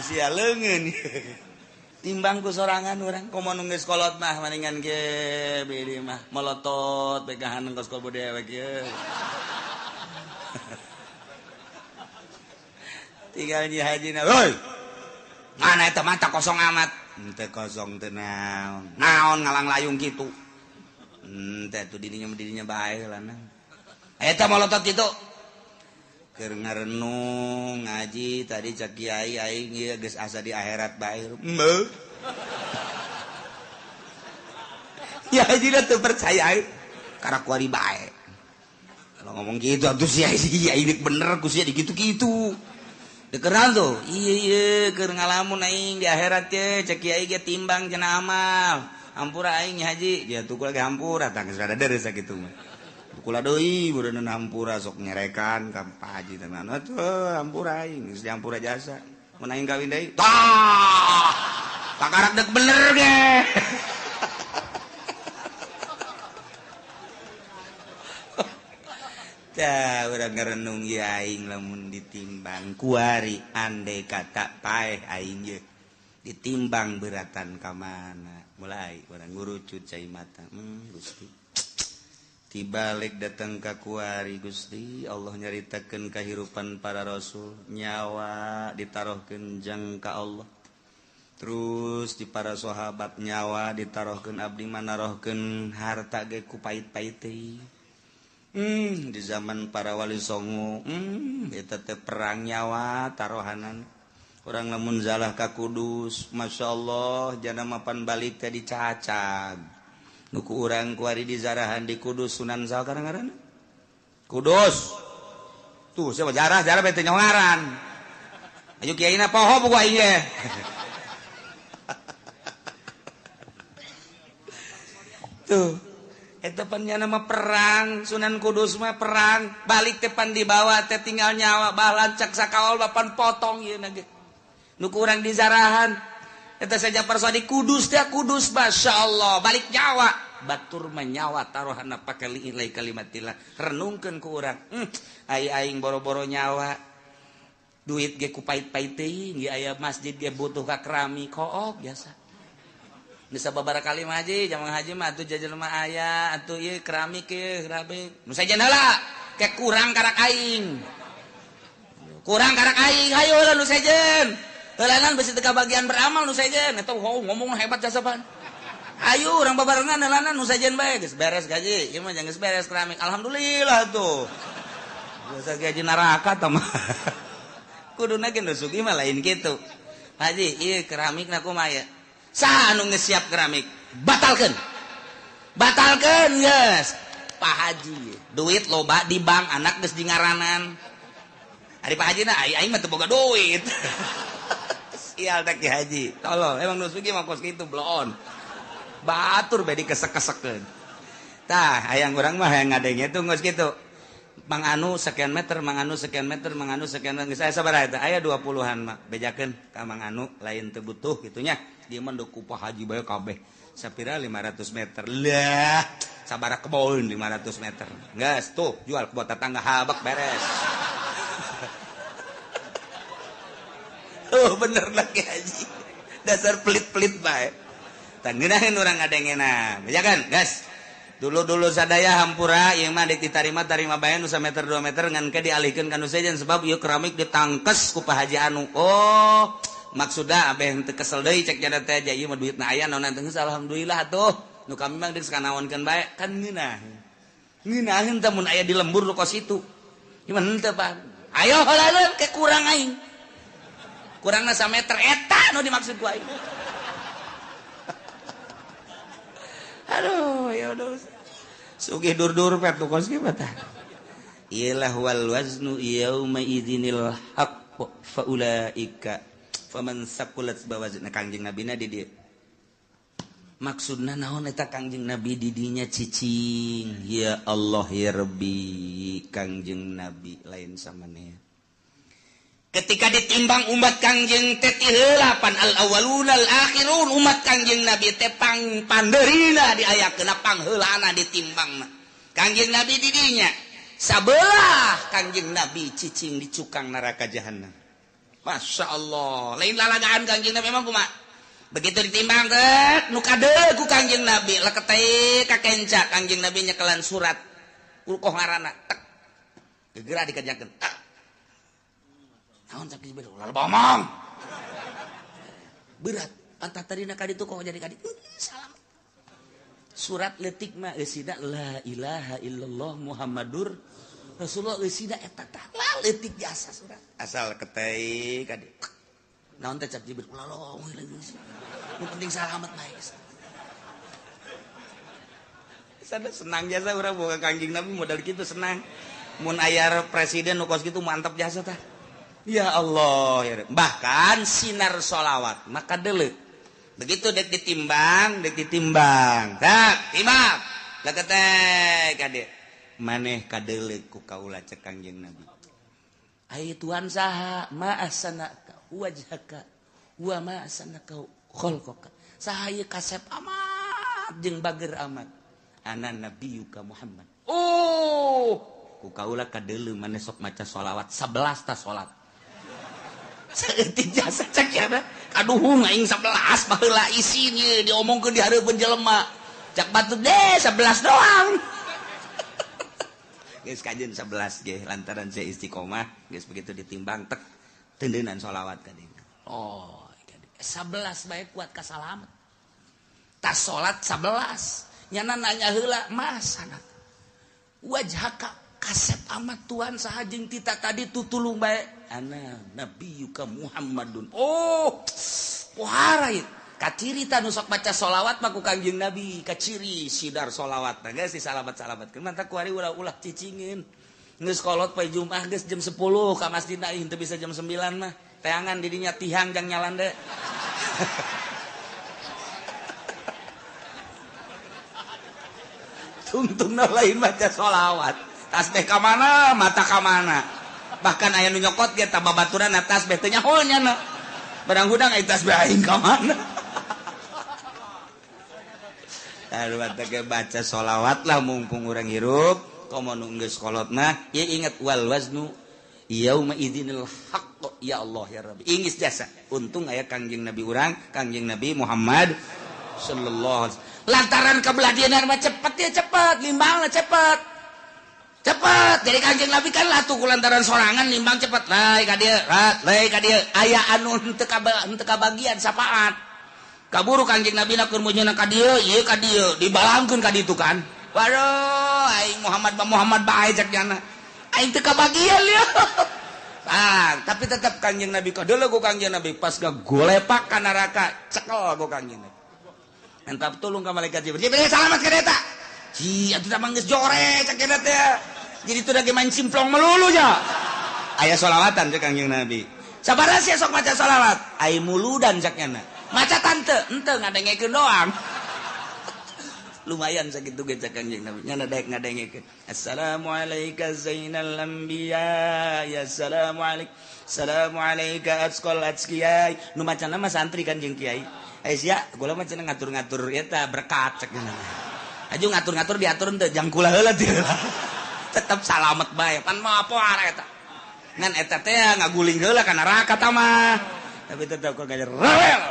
sia leungeun timbang ku sorangan urang komo nu geus kolot mah maningan ge beureum mah melotot pegahan engkos kol budaya we kieu tinggal nyi hajina heuy ngana eta mata kosong amat teu kosong teu naon naon ngalang layung kitu teh tu dirinya bae lanang eta melotot kitu keur ngarenung ngaji tadi cak kiai aing ieu geus asa di akhirat bae. Ya hajina teu percaya karena kuari bae. Kalau ngomong gitu atuh sia ini bener ku sia dikitu-kitu. Dekeran tuh. Iya keur ngalamun aing di akhirat teh cak kiai ge timbang cenah amal. Hampura aing haji, dia tuh lagi hampura tang geus rada deres sakitu mah. Kula deui bureun hampura sok nyerekan ka Pak Haji tenan atuh hampura aing geus dihampura jasa mun aing kawin deui tah pakarak dek bener ge tah urang ngarenung ieu aing lamun ditimbang kuari andai kata paeh aing ge ditimbang beratan ka mana mulai urang ngurucut cai mata Gusti tibalik datang ka kuari Gusti Allah nyaritakeun kahirupan para rasul nyawa ditarohkeun jang ka Allah terus di para sahabat nyawa ditarohkeun abdi manarohkeun harta ge ku pait-pait teh di zaman para wali songo eta teh perang nyawa tarohanan urang lamun zalah ka Kudus masyaallah jana mapan balik teh dicacag nuku urang kuari di zarahan di Kudus Sunan saha ngaranna Kudus tuh siapa jarah bete ngaran ayo kiaina poho buku aing ge tuh eta pan nama perang Sunan Kudus mah perang balik teh pan dibawa teh tinggal nyawa balan cak sakaol bapan potong ieu na ge nuku urang di zarahan eta saja persoal di Kudus teh Kudus masyaallah balik nyawa batur menyawa taruhana pake ilai kalimatillah renungkeun ku urang aing boro-boro nyawa duit ge ku pait-pait teuing ge aya masjid ge butuh ka keramik kook biasa geus sababaraha kali mah haji jamaah haji mah atuh jajan mah aya atuh ieu keramik ge keramik nu sajen heula ke kurang karak aing hayo heula nu sajen helanan besi teka bagian beramal nu sajen eta ngomong hebat jasaban ayo urang babarengan helanan nu sajen bae geus beres gaji ieu mah geus beres keramik alhamdulillah tuh biasa gaji neraka tah mah kuduna ge nu sugih mah lain kitu haji ieu keramikna kumaha saha anu geus siap keramik batalkeun geus Pak Haji duit loba di bank anak geus di ngaranan ari Pak Haji na aing mah teu boga duit ial teh Ki Haji tolol emang nu sugih mah kos kitu bloon batur bae dikesek-kesekeun tah hayang urang mah hayang ngadenge tuh geus kitu Mang Anu sekian meter Mang Anu sekian meter Mang Anu sekian meter geus aya sabaraha eta aya 20-an mah bejakeun ka Mang Anu lain teu butuh gitunya dieu mah ku Pak Haji bae kabeh sapira 500 meter lah sabaraha kebon 500 meter geus tuh jual ke buat tetangga habak beres oh bener lagi Haji dasar pelit-pelit bae tah ngeunaheun urang ngadengena bejakeun gas dulu sadaya hampura ieu mah ditarima tarima bae nu 1 meter 2 meter ngan ke dialihkeun ka nu sajen sebab ieu keramik ditangkes ku Pak Haji Anu oh maksudna abeh teu kesel deui cek jana teh ieu mah duitna aya naon teh alhamdulillah atuh nu kami mah geus kanaonkeun bae kan ngeunaheun teh mun aya di lembur lu kos itu gimana teh Pak ayo heula ke kurang aing kurangna 1 meter eta nu dimaksud ku aing aduh ya udah sugih dur-dur pet nu kos kieu tah ialah wal waznu yauma idzinil haqq fa ulaika faman saqulat bawazna Kangjeng Nabi na di dieu maksudna naon eta Kangjeng Nabi di dinya cicing ya Allah ya Rabbi Kangjeng Nabi lain samaneh ketika ditimbang umat Kangjeng teh ti heula pan al awwalun al akhirun umat Kangjeng Nabi teh pandeurina diayakeun pangheulana ditimbangna Kangjeng Nabi di dinya sabelah Kangjeng Nabi cicing di cukang neraka jahanam Masya Allah lain lalagaan Kangjeng Nabi memang kumaha begitu ditimbang teh nu kadeu ku Kangjeng Nabi leket teh ka kenca Kangjeng Nabi nyekelan surat ulkoh ngaranna tek gegera dikerjakeun naon cak Jibril lalu bomong berat antah tadina ka ditu kok jadi ka ditu salam surat leutik mah eusina la ilaha illallah muhammadur rasulullah eusina eta tah leutik biasa surat asal ketei ka ditu naon teh cak Jibril ulah yang penting selamat baik sana senang jasa urang boga Kangjeng Nabi modal kitu senang mun aya presiden nu kos kitu mantap jasa tah ya Allah ya bahkan sinar sholawat maka deuleu begitu dek ditimbang tak timbang leukeut teh ka dieu maneh kadeuleu ku kaula cek Kangjeng Nabi ai Tuhan saha ma ahsanaka wajhaka wa ma ahsanaka khalqaka sahaya kasep amat jeung bager amat ana nabiyuka Muhammad ku kaula kadeuleu maneh sok maca sholawat 11 ta salat saeutik jasa cek ya kaduhung aing 11 baheula isinya diomongkeun di hareupeun jelema cak batu deh 11 doang geus kajeun 11 ge lantaran saya istiqomah geus begitu ditimbang tek teundeunan sholawat ka dieu 11 bae kuat ka salamet tas salat 11 nyana nanya heula masana wajhaka kasep amat Tuhan saha jeung tita tadi tutulung bae ana nabiyuka Muhammadun pohara ieu kacirita nu sok maca sholawat mah ku Kangjeng Nabi kaciri sidar sholawat nah geus disalabat-salabatkeun mantap ku ari ulah cicingin geus kolot poe Jumat geus jam 10 ka masjidna teu bisa jam 9 mah teangan di dinya tihang jang nyalan deh tungtungna lain maca sholawat tasbih ka mana mata ka mana bahkan aya nu nyokot ge tah babaturan tasbih teh nyaho nyana barang hudang aya tasbih aing ka mana Aduh, teh baca sholawat lah mumpung urang hirup komo nu geus kolot mah ieu inget wal waznu yauma idzinil haqq ya Allah ya Rabbi ingis jasa untung aya Kangjeng Nabi urang Kangjeng Nabi Muhammad sallallahu alaihi wasallam lantaran kabeladianan mah cepet ya cepet limbangna cepet jadi Kangjeng Nabi kan latuh lantaran sorangan limbang cepet lai ka dieu aya anu henteu kabagian sapaat kaburu Kangjeng Nabi na keur munyeuna ka dieu ieu ka dieu dibalangkeun ka ditu kan waduh aing Muhammad bae cek jana aing teu kabagian ya tapi tetap Kangjeng Nabi kadeuleu ku Kangjeng Nabi pas gagolepak ka neraka cekel ku Kangjeng Nabi entap tulung ka malaikat Jibril salamat ka eta atuh mah geus jore cek eta teh jadi teu lagi main simplong melulu nya aya sholawatan cek Kangjeng Nabi sabaraha sia sok maca sholawat ai muludan cek nya maca tante henteu ngadengekeun doang lumayan sakitu ge cek Kangjeng Nabi nya daek ngadengekeun assalamu alayka zainal anbiya ya assalamu alayka atqal atqiyai nu macana mah santri kan jeung kiai sia kula mah cenah ngatur-ngatur eta berkat cek nya aju ngatur-ngatur diatur teu jang kula heula teh tetep salamet bae pan mah apa eta ngan eta teh ngaguling heula ka neraka tah mah tapi tetep kok ngajar rewel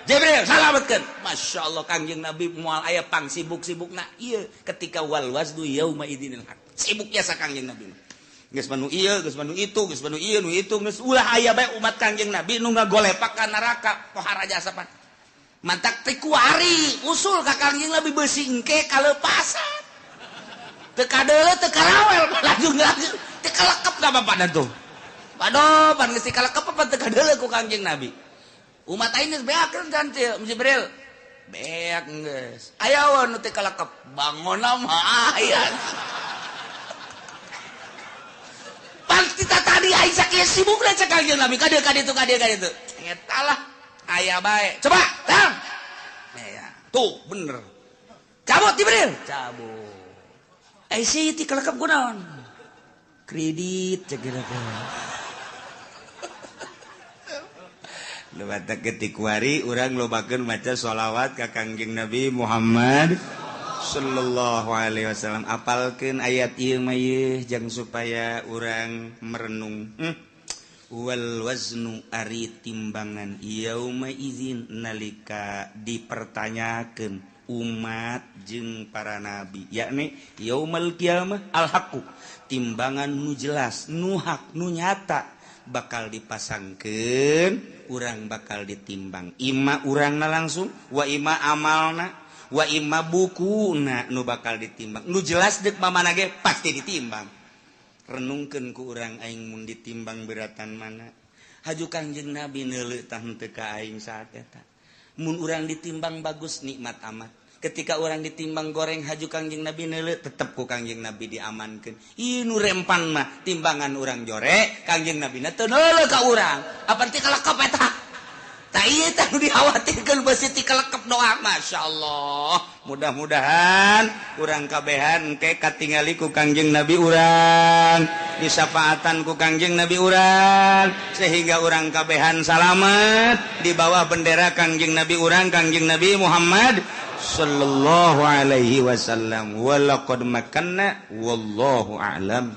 Jibril salametkeun Masya Allah Kangjeng Nabi moal aya pang sibuk-sibukna ieu ketika wal wazdu yauma idzinil haq sibuk jasa Kangjeng Nabi geus manu ieu geus manu itu geus manu ieu nu itu geus ulah aya bae umat Kangjeng Nabi nu ngagolepak ka neraka pohara jasa pan mantak teh kuari usul ka Kangjeng Nabi beusi engke kalepasan teu kadeuleu teu karawel lanjut teu kalekep ka bapak tuh Waduh, pan geus dikalekep apa teu kadeuleu ku Kangjeng Nabi. Umat aing geus beakeun kan Jibril. Beak geus. Aya wae nu teu kalekep, bangonna mah aya. Pasti tadi aing sakieu sibuk da cek Kangjeng Nabi ka dieu itu. Eta lah aya bae. Coba, tang. Ya, tuh bener. Cabut Jibril, cabut. Si ti kalekep kunaon? Kredit cek kira Lewat ketik wari urang lobakeun maca sholawat ka Kangjeng Nabi Muhammad sallallahu alaihi wasallam. Apalkeun ayat ieu mah ieu jang supaya urang merenung. Wal waznu ari timbangan yauma izin nalika dipertanyakeun umat jeung para nabi, yakni yaumal qiyamah al haqu, timbangan nu jelas, nu hak, nu nyata bakal dipasangkeun, urang bakal ditimbang. Ima urangna langsung, wa ima amalna, wa ima bukuna nu bakal ditimbang. Nu jelas deuk mamana ge pasti ditimbang. Renungkeun ku urang aing mun ditimbang beratan mana. Haju Kangjeng Nabi neuleuh tah henteu ka aing saat eta. Mun urang ditimbang bagus nikmat amat. Ketika orang ditimbang goreng haju Kangjeng Nabi neuleuh tetep ku Kangjeng Nabi diamankeun. Ieu nu rempan mah timbangan urang jorek, Kangjeng Nabi na teu neuleuh ka urang. Apa teh kalekep eta? Tah ieu teh nu dikhawatirkeun beusi ti kalekep doa. Masyaallah. Mudah-mudahan urang kabehan engke katingali ku Kangjeng Nabi urang, disafaatan ku Kangjeng Nabi urang, sehingga urang kabehan salamet di bawah bendera Kangjeng Nabi urang, Kangjeng Nabi Muhammad sallallahu alaihi wasallam. Walaqad makanna wallahu a'lam.